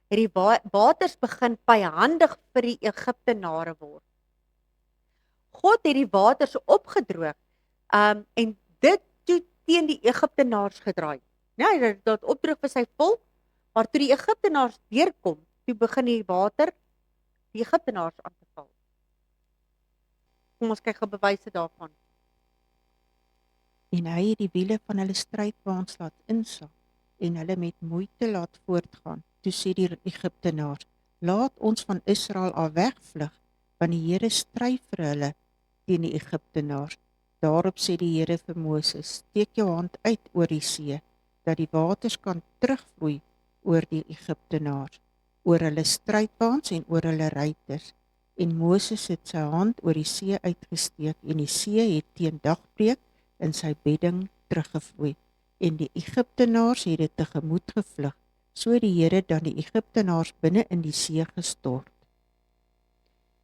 die waters begin vyhandig vir die Egiptenare word. God het die waters opgedroog en dit toe teen die Egiptenaars gedraai. Ja, dat opdroog vir sy volk, maar toe die Egiptenaars deurkom, toe begin die water die Egiptenaars aan te val. Kom ons kyk gou bewyse daarvan. en hy het die wiele van hulle strydwaans laat insak en hulle met moeite laat voortgaan. Toe sê die Egiptenaars, laat ons van Israel af wegvlug, want die Here stry vir hulle teen die Egiptenaars. Daarop sê die Here vir Moses, steek jou hand uit oor die see, dat die waters kan terugvloei oor die Egiptenaars, oor hulle strydwaans en oor hulle ruiters. En Moses het sy hand oor die see uitgesteek en die see het teen dagbreek in sy bedding teruggevloei. En die Egiptenaars het dit tegemoet gevlug, so die Here dan die Egiptenaars binne in die see gestort.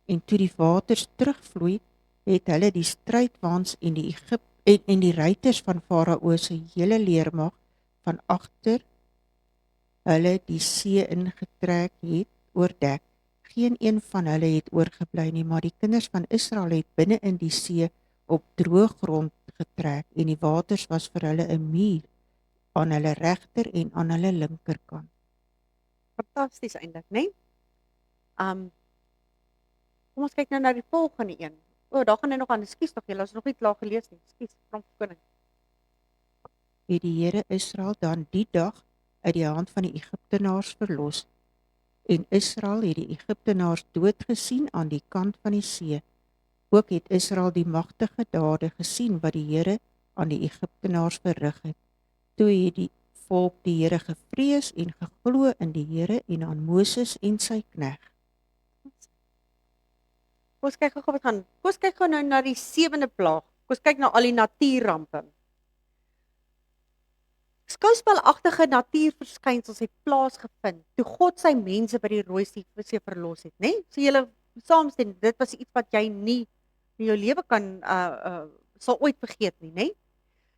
En toe die waters terugvloei, het hulle die strydwaans en die ruiters van Farao se hele leermag van agter hulle die see ingetrek het oordek. Geen een van hulle het oorgebly nie, maar die kinders van Israel het binne in die see op droë grond getrek en die waters was vir hulle 'n muur aan hulle regter en aan hulle linkerkant. Fantasties eintlik, né? Kom ons kyk nou na die volgende een. Daar gaan hy nog aan, ekskuus tog, julle is nog nie klaar gelees nie. Ekskuus, van verskoning. Het die Here Israel dan die dag uit die hand van die Egiptenaars verlos. En Israel het die Egiptenaars dood gesien aan die kant van die see. Ook het Israel die magtige dade gesien wat die Here aan die Egiptenaars verrig het. Toe het die volk die Here gevrees en geglo in die Here en aan Moses en sy knegt. Kom ons kyk gou wat gaan. Kom ons kyk gou nou na die 7de plaag. Kom ons kyk na al die natuurrampe. Skouspelagtige natuurverskynsels het plaasgevind toe God sy mense by die Rooi See verlos het, né? So julle saamstem, dit was iets wat jy nie in jou lewe kan sal ooit vergeet nie, né?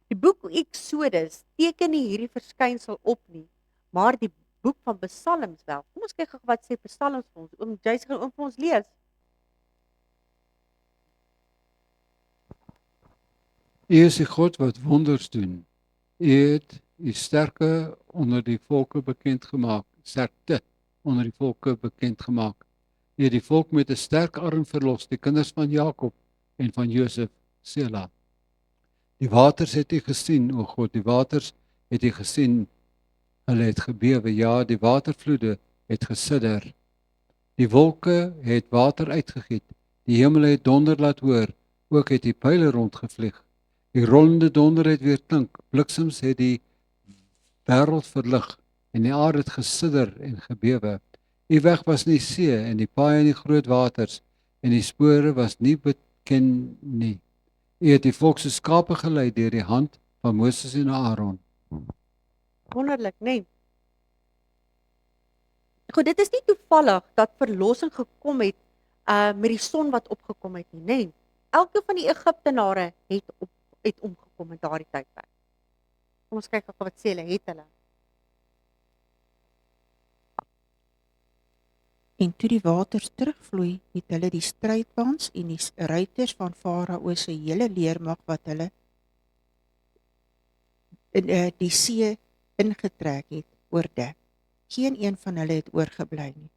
Die boek Exodus teken nie hierdie verskynsel op nie, maar die boek van Psalms wel. Kom ons kyk gou wat sê Psalms vir ons. Oom Jason gaan vir ons lees. U is die God wat wonders doen. U het u sterkte onder die volke bekend gemaak. U het die volk met 'n sterk arm verlos, die kinders van Jakob en van Josef, Sela. Die waters het u gesien, o God, die waters het u gesien. Hulle het gebewe, ja, die watervloede het gesidder. Die wolke het water uitgegiet, die hemel het donder laat hoor, ook het die pyle rondgevlieg. Die rollende donder het weer klink, bliksems het die wêreld verlig en die aarde het gesidder en gebewe. Die weg was nie see en die paaie in die groot waters en die spore was nie bekend nie. U het die volk se skape gelei deur die hand van Moses en Aaron. Wonderlik, né? Goed, dit is nie toevallig dat verlossing gekom het met die son wat opgekom het nie, né? Elke van die Egiptenare het omgekom in daardie tydperk. Kom ons kyk wat sê hulle. En toe die waters terugvloei, het hulle die strydwaans en die ruiters van Farao se hele leermag wat hulle in die see ingetrek het, oordek. Geen een van hulle het oorgebly nie.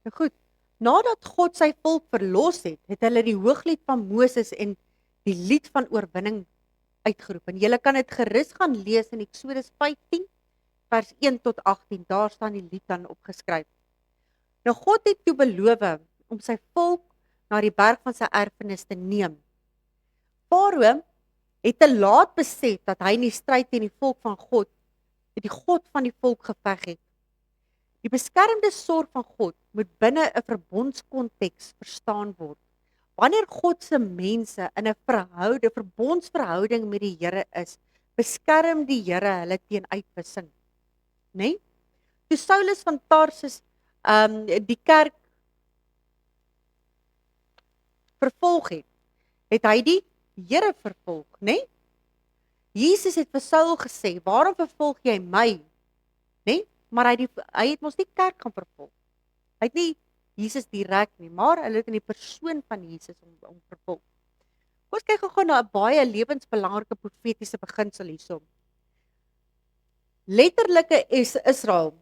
Nou goed, nadat God sy volk verlos het, het hulle die hooglied van Moses en die lied van oorwinning uitgeroep. En julle kan dit gerus gaan lees in Exodus 15, vers 1 tot 18. Daar staan die lied dan opgeskryf. Nou God het toe beloof om sy volk na die berg van sy erfenis te neem. Farao het te laat besef dat hy in die stryd teen die volk van God, die God van die volk geveg het. Die beskermde sorg van God moet binne 'n verbondskonteks verstaan word. Wanneer God se mense in 'n verbondsverhouding met die Here is, beskerm die Here hulle teen uitwissing. Né? Toe Saulus van Tarsus die kerk vervolg het hy die Here vervolg, né? Jesus het vir Saul gesê, waarom vervolg jy my? Né? Maar hy het mos die kerk gaan vervolg. Hy het nie Jesus direk nie, maar hulle het in die persoon van Jesus om vervolg. Ons kyk gou na 'n baie lewensbelangrike profetiese beginsel hierso. Letterlike Israel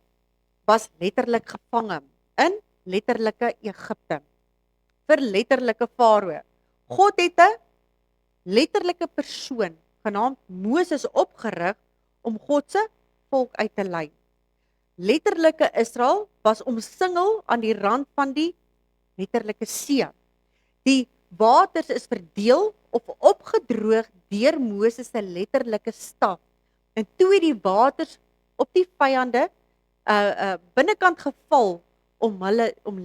was letterlik gevange in letterlike Egipte vir letterlike Farao. God het 'n letterlike persoon genaamd Moses opgerig om God se volk uit te lei. Letterlike Israel was omsingel aan die rand van die letterlike see. Die waters is verdeel of opgedroog deur Moses se letterlike staf. En toe het die waters op die vyande binnekant geval om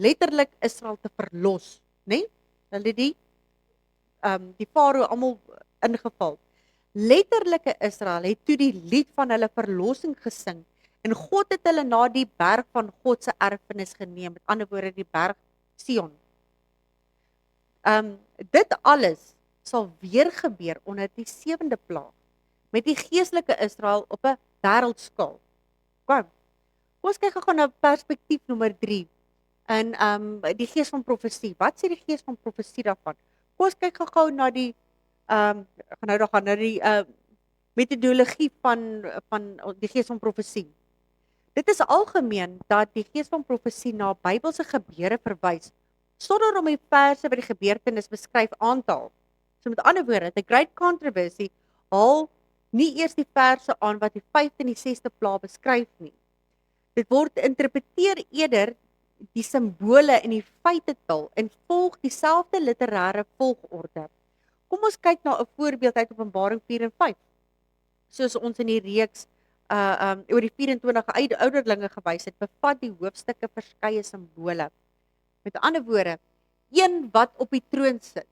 letterlik Israel te verlos, né? Hulle het die farao almal ingeval. Letterlike Israel het toe die lied van hulle verlossing gesing en God het hulle na die berg van God se erfenis geneem, met ander woorde die berg Sion. Dit alles sal weer gebeur onder die 7de plaag met die geestelike Israel op 'n wêreldskaal. Kom ons kyk gou na perspektief nommer 3 in die gees van profesie. Wat sê die gees van profesie daarvan? Kom ons kyk gou na die gaan na die metodologie van die gees van profesie. Dit is algemeen dat die gees van profesie na Bybelse gebeure verwys sonder om die verse by die gebeurtenis beskryf aan te haal. So met ander woorde, the great controversy haal nie eers die verse aan wat die 5de en die 6de plaag beskryf nie. Dit word interpreteer eerder die simbole en die feitetaal en volg dieselfde literêre volgorde. Kom ons kyk na 'n voorbeeld uit Openbaring 4 en 5. Soos ons in die reeks oor die 24 ouderlinge gewys het, bevat die hoofstukke verskeie simbole. Met ander woorde, een wat op die troon sit,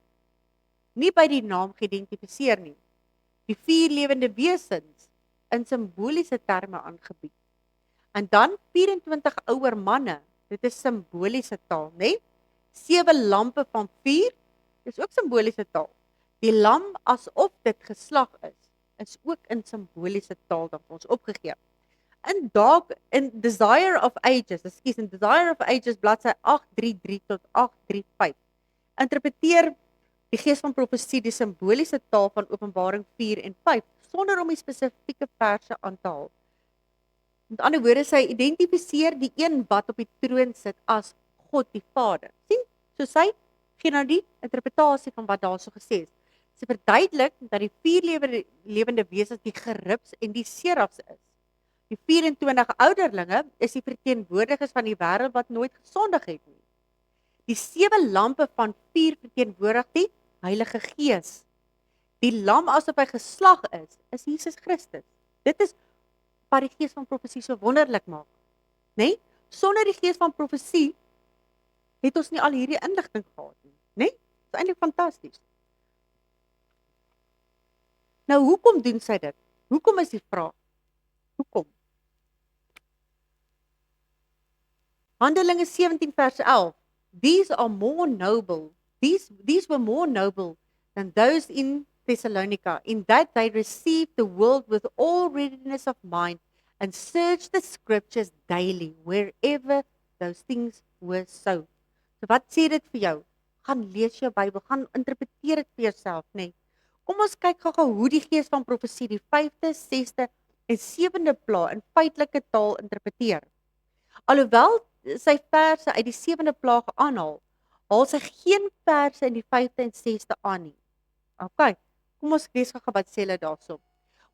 nie by die naam geïdentifiseer nie. Die 4 lewende wesens in simboliese terme aangebied. En dan 24 ouer manne, dit is simboliese taal, né? 7 lampe van vuur, dis ook simboliese taal. Die lam asof dit geslag is ook in simboliese taal dan vir ons opgegee. In Desire of Ages, bladsy 833 tot 835, interpreteer die gees van profesie die simboliese taal van Openbaring 4 en 5, sonder om die spesifieke verse aan te haal. Met ander woorde, sy identifiseer die een wat op die troon sit as God die Vader. Sien? So sy gee nou die interpretasie van wat daar so gesê is. Sy verduidelik dat die 4 lewende wesens die gerubs en die serafs is. Die 24 ouderlinge is die verteenwoordigers van die wêreld wat nooit gesondig het nie. Die 7 lampe van vuur verteenwoordig die Heilige Gees. Die lam asof hy geslag is Jesus Christus. Dit is wat die gees van profesie so wonderlik maak. Né? Sonder die gees van profesie het ons nie al hierdie inligting gehad nie, né? Dit is eintlik fantasties. Nou hoekom doen sy dit? Hoekom is die vraag? Hoekom? Handelinge 17 vers 11. These were more noble than those in Thessalonica, in that they received the word with all readiness of mind and searched the scriptures daily, wherever those things were so. So wat sê dit vir jou? Gaan lees jou Bybel, gaan interpreteer dit vir jouself, né? Kom ons kyk gou hoe die gees van profesie die 5de, 6de en 7de plaag in feitelike taal interpreteer. Alhoewel sy verse uit die 7de plaag aanhaal, haal sy geen verse in die 5de en 6de aan nie. Okay, kom ons lees gou wat sê hulle daarso.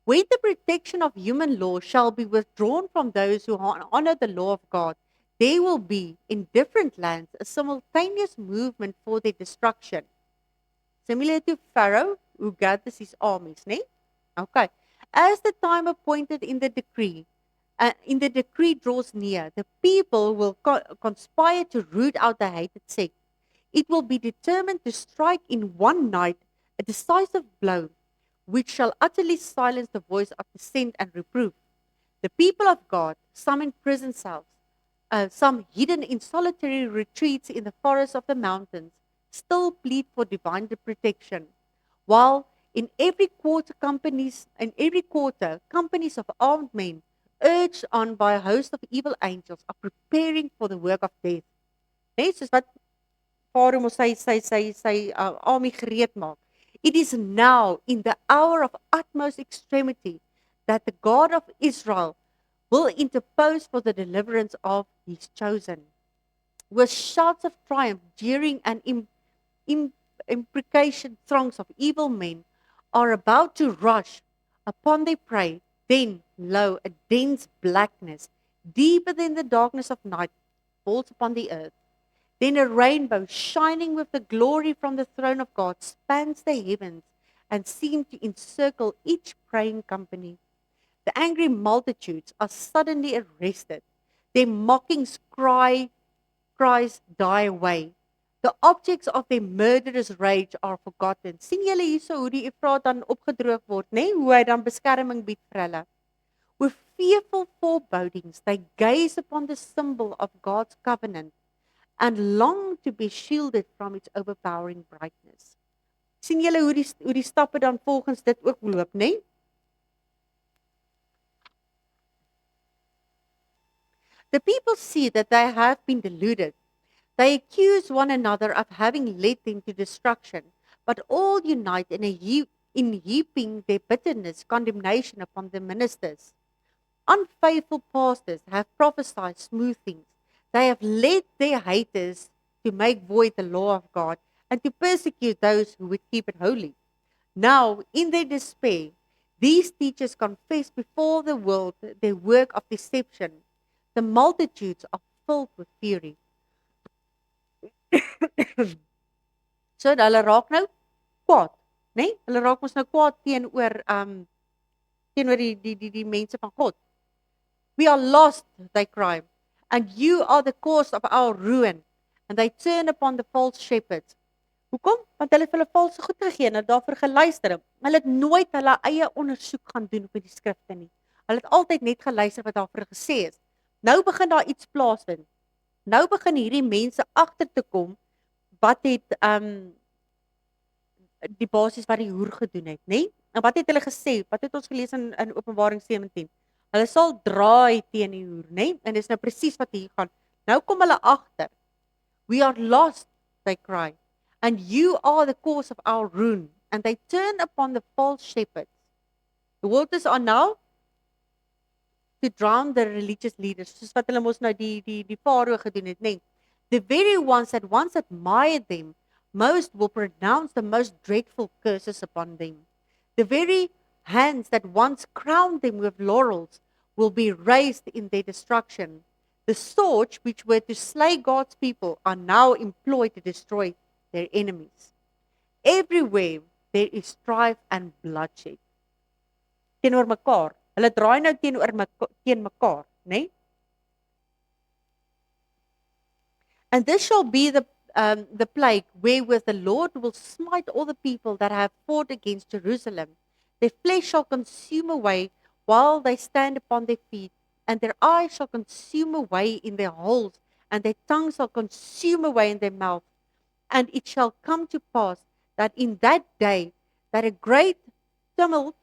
When the protection of human law shall be withdrawn from those who honor the law of God, there will be, in different lands, a simultaneous movement for their destruction. Similar to Pharaoh, who gathers his armies, né? Okay. As the time appointed in the decree draws near, the people will conspire to root out the hated sect. It will be determined to strike in one night a decisive blow, which shall utterly silence the voice of dissent and reproof. The people of God, some in prison cells, some hidden in solitary retreats in the forests of the mountains, still plead for divine protection, while in every quarter companies of armed men, urged on by a host of evil angels, are preparing for the work of death. Net soos wat Farao moet sy army gereed maak. It is now in the hour of utmost extremity that the God of Israel will interpose for the deliverance of his chosen. With shouts of triumph, jeering and imprecation throngs of evil men are about to rush upon their prey, then, lo, a dense blackness, deeper than the darkness of night, falls upon the earth. Then a rainbow, shining with the glory from the throne of God, spans the heavens and seems to encircle each praying company. The angry multitudes are suddenly arrested. Their cries die away. The objects of their murderous rage are forgotten. Sien julle hierso hoe die Efraat dan opgedroog word, nê? Hoe hy dan beskerming bied vir hulle. With fearful forebodings, they gaze upon the symbol of God's covenant and long to be shielded from its overpowering brightness. Sien julle hoe die stappe dan volgens dit ook loop, nê? The people see that they have been deluded. They accuse one another of having led them to destruction, but all unite in heaping their bitterness, condemnation upon the ministers. Unfaithful pastors have prophesied smooth things. They have led their haters to make void the law of God and to persecute those who would keep it holy. Now, in their despair, these teachers confess before the world their work of deception. The multitudes are filled with fury. So hulle raak nou kwaad, né? Nee? Hulle raak mos nou kwaad teenoor die mense van God. We are lost, they cry, and you are the cause of our ruin. And they turn upon the false shepherds. Hoekom? Want hulle het hulle valse goed gegee en daarvoor geluister. Hulle het nooit hulle eie ondersoek gaan doen op die skrifte nie. Hulle het altyd net geluister wat daarvoor gesê is. Nou begin daar iets plaasvind. Nou begin hierdie mense agter te kom wat het die basis wat die hoer gedoen het, nê? Nee? En wat het hulle gesê? Wat het ons gelees in Openbaring 17? Hulle sal draai teen die hoer, nê? Nee? En dis nou presies wat hier gaan. Nou kom hulle agter. We are lost, they cry, and you are the cause of our ruin. And they turn upon the false shepherds. The waters are now to drown the religious leaders, soos wat hulle mos nou die Farao gedoen het, nê? The very ones that once admired them most will pronounce the most dreadful curses upon them. The very hands that once crowned them with laurels will be raised in their destruction. The swords which were to slay God's people are now employed to destroy their enemies. Everywhere there is strife and bloodshed. Teenoor mekaar. Hulle draai nou teen mekaar, né? Nee? And this shall be the plague wherewith the Lord will smite all the people that have fought against Jerusalem. Their flesh shall consume away while they stand upon their feet, and their eyes shall consume away in their holes, and their tongue shall consume away in their mouth. And it shall come to pass that in that day that a great tumult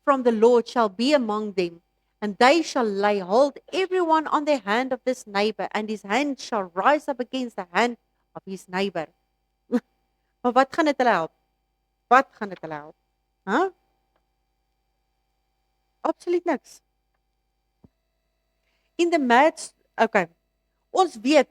from the Lord shall be among them, and they shall lay hold everyone on the hand of this neighbor, and his hand shall rise up against the hand of his neighbor. Maar wat gaan dit hulle help? Wat gaan dit hulle help? Huh? Absoluut niks. In the match, okay. Ons weet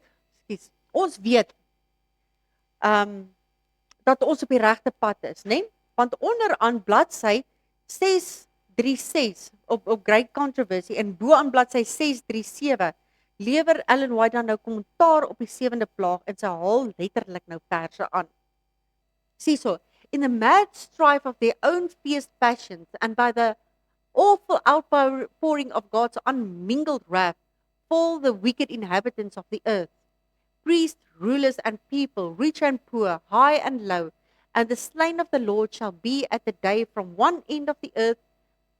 dat ons op die regte pad is, né? Nee? Want onderaan bladsy 636 op Great Controversy en bo aan bladsy 637 lewer Ellen White dan nou kommentaar op die 7de plaag en sy haal letterlik nou verse aan. Sieso, in the mad strife of their own fierce passions and by the awful outpouring of God's unmingled wrath fall the wicked inhabitants of the earth, priests, rulers and people, rich and poor, high and low, and the slain of the Lord shall be at the day from one end of the earth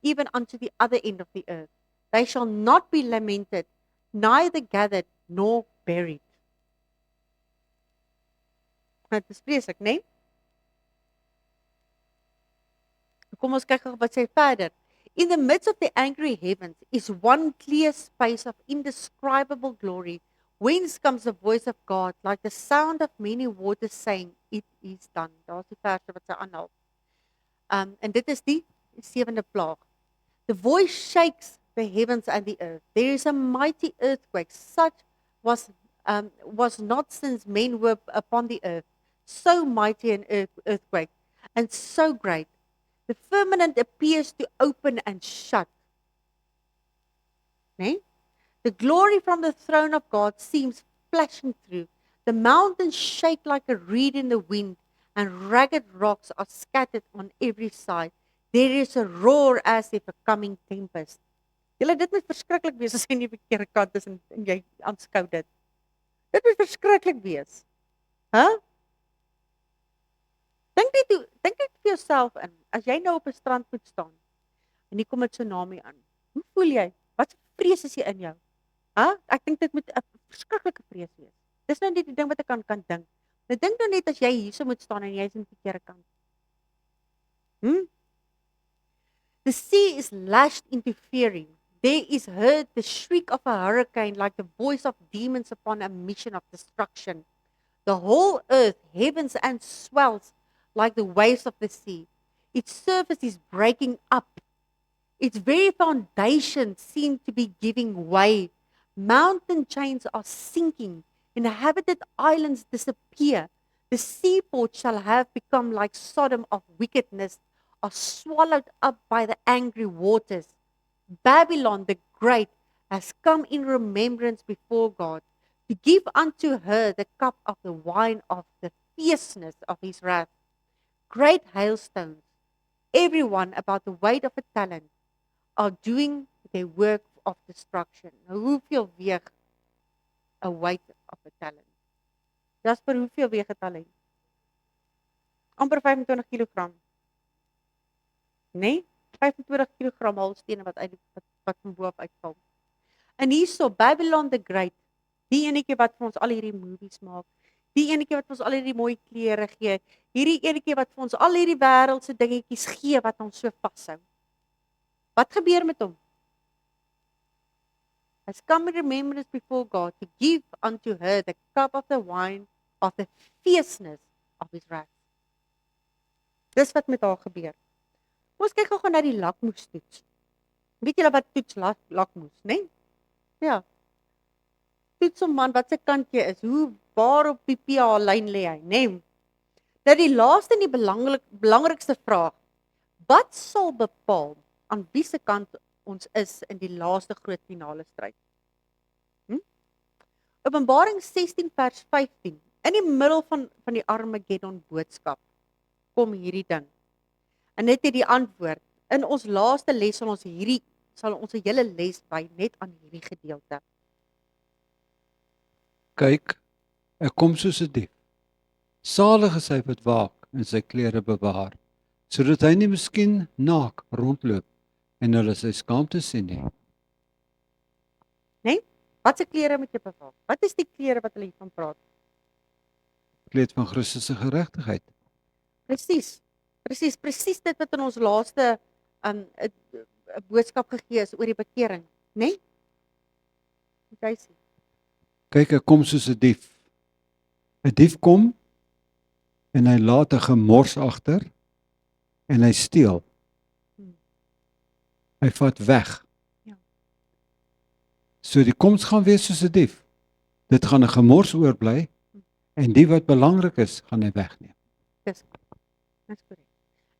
even unto the other end of the earth. They shall not be lamented, neither gathered nor buried. Dit is vreeslik, né? Nee? Kom ons kyk wat sê verder. In the midst of the angry heavens is one clear space of indescribable glory, whence comes the voice of God like the sound of many waters saying, it is done. Daar's die verse wat sy aanhaal. En dit is die 7de plaag. The voice shakes the heavens and the earth. There is a mighty earthquake, such was not since men were upon the earth. So mighty an earthquake, and so great. The firmament appears to open and shut. Nee? The glory from the throne of God seems flashing through. The mountains shake like a reed in the wind, and ragged rocks are scattered on every side. There is a roar as if a coming tempest. Julle, dit moet verskriklik wees as jy nie verkeerde kant is en jy aanskou dit. Dit moet verskriklik wees. Dink net vir jouself in, as jy nou op 'n strand moet staan en hier kom 'n tsunami aan. Hoe voel jy? Wat vrees is jy in jou? Ek dink dit moet 'n verskriklike vrees wees. Dis nou net die ding wat ek kan dink. Ek dink nou net as jy hierso moet staan en jy is aan die verkeerde kant. The sea is lashed into fury. There is heard the shriek of a hurricane like the voice of demons upon a mission of destruction. The whole earth heavens and swells like the waves of the sea. Its surface is breaking up. Its very foundations seem to be giving way. Mountain chains are sinking. Inhabited islands disappear. The seaport shall have become like Sodom of wickedness, are swallowed up by the angry waters. Babylon the Great has come in remembrance before God to give unto her the cup of the wine of the fierceness of his wrath. Great hailstones, everyone about the weight of a talent, are doing their work of destruction. Nou hoeveel weeg 'n weight of a talent? Jasper, hoeveel weeg 'n talent? Amper 25 kg. Nee? 25 kg halstene wat van bo af uitval. En hierso Babylon the Great, die enetjie wat vir ons al hierdie movies maak, die enetjie wat vir ons al hierdie mooi klere gee, hierdie enetjie wat vir ons al hierdie wêreldse dingetjies gee wat ons so vashou. Wat gebeur met hom? Has come in remembrance before God to give unto her the cup of the wine of the fierceness of his wrath. Dis wat met haar gebeur. Ons kyk gou na die lakmoestoets. Weet julle wat toets lakmoes, né? Ja. Toets om man wat se kant jy is, waar op die pH-lyn lê hy, né? Nou die laaste en die belangrikste vraag. Wat sal bepaal aan wie se kant ons is in die laaste groot finale stryd? Openbaring 16 vers 15. In die middel van die Armageddon boodskap kom hierdie ding. En net die antwoord. In ons laaste les sal ons 'n hele les by net aan hierdie gedeelte. Kyk, ek kom soos 'n dief. Salig is hy wat waak en sy klere bewaar, sodat hy nie miskien naak rondloop en hulle sy skaamte sien nie. Né? Wat se klere moet jy bewaar? Wat is die klere wat hulle hiervan praat? Kleed van Christus se geregtigheid. Presies dit wat in ons laaste 'n boodskap gegee is oor die bekering, né? Jy sien. Kyk, ek kom soos 'n dief. 'n Dief kom en hy laat 'n gemors agter en hy steel. Hy vat weg. Ja. So die koms gaan wees soos 'n dief. Dit gaan 'n gemors oorbly en die wat belangrik is, gaan hy wegneem. Dis korrek.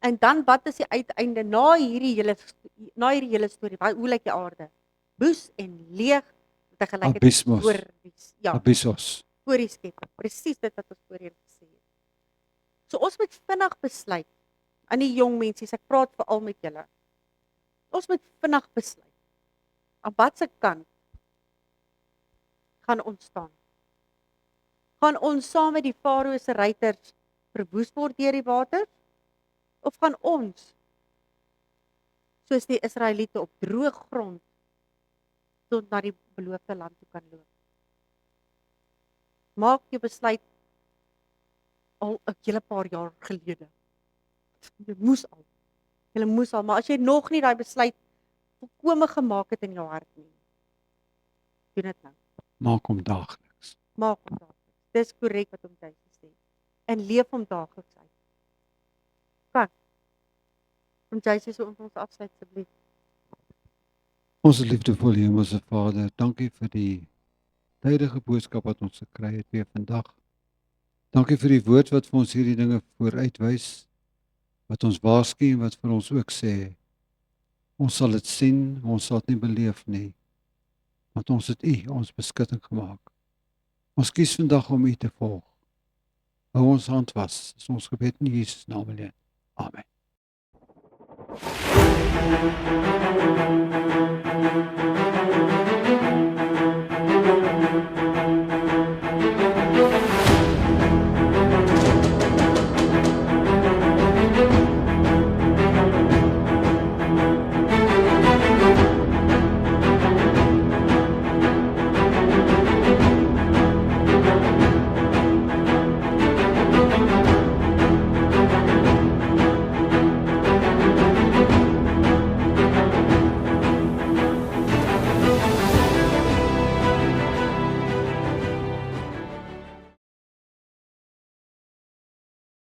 En dan wat is die uiteinde na hierdie hele storie? Hoe lyk die aarde? Boes en leeg tegelykertyd Abysmos. Ja, Abyssos. voor die skepping. Presies dit wat ons voorheen gesê het. So ons moet vinnig besluit. Aan die jong mensies, ek praat veral met julle. Ons moet vinnig besluit. Aan watter kant gaan ons staan? Gaan ons saam met die Farao se ruiters verwoes word deur die water? Of gaan ons soos die Israeliete op droë grond tot na die beloofde land toe kan loop? Maak jou besluit al 'n hele paar jaar gelede. Jy moes al, maar as jy nog nie daai besluit volkome gemaak het in jou hart nie, doen dit nou. Maak hom daagliks. Maak hom daagliks. Dis korrek wat hom tyd gesê. En leef hom daagliks uit. Kan. Om jy sê so ons afsluit asseblief. Ons liefdevolle Hemelse Vader, dankie vir die tydige boodskap wat ons gekry het weer vandag. Dankie vir die woord wat vir ons hierdie dinge vooruitwys. wat ons waarsku en wat vir ons ook sê, ons sal dit sien, ons sal dit nie beleef nie, want ons het U, ons beskutting gemaak. Ons kies vandag om U te volg. Hou ons hand vas, is ons gebed in Jesus naam alleen. Amen.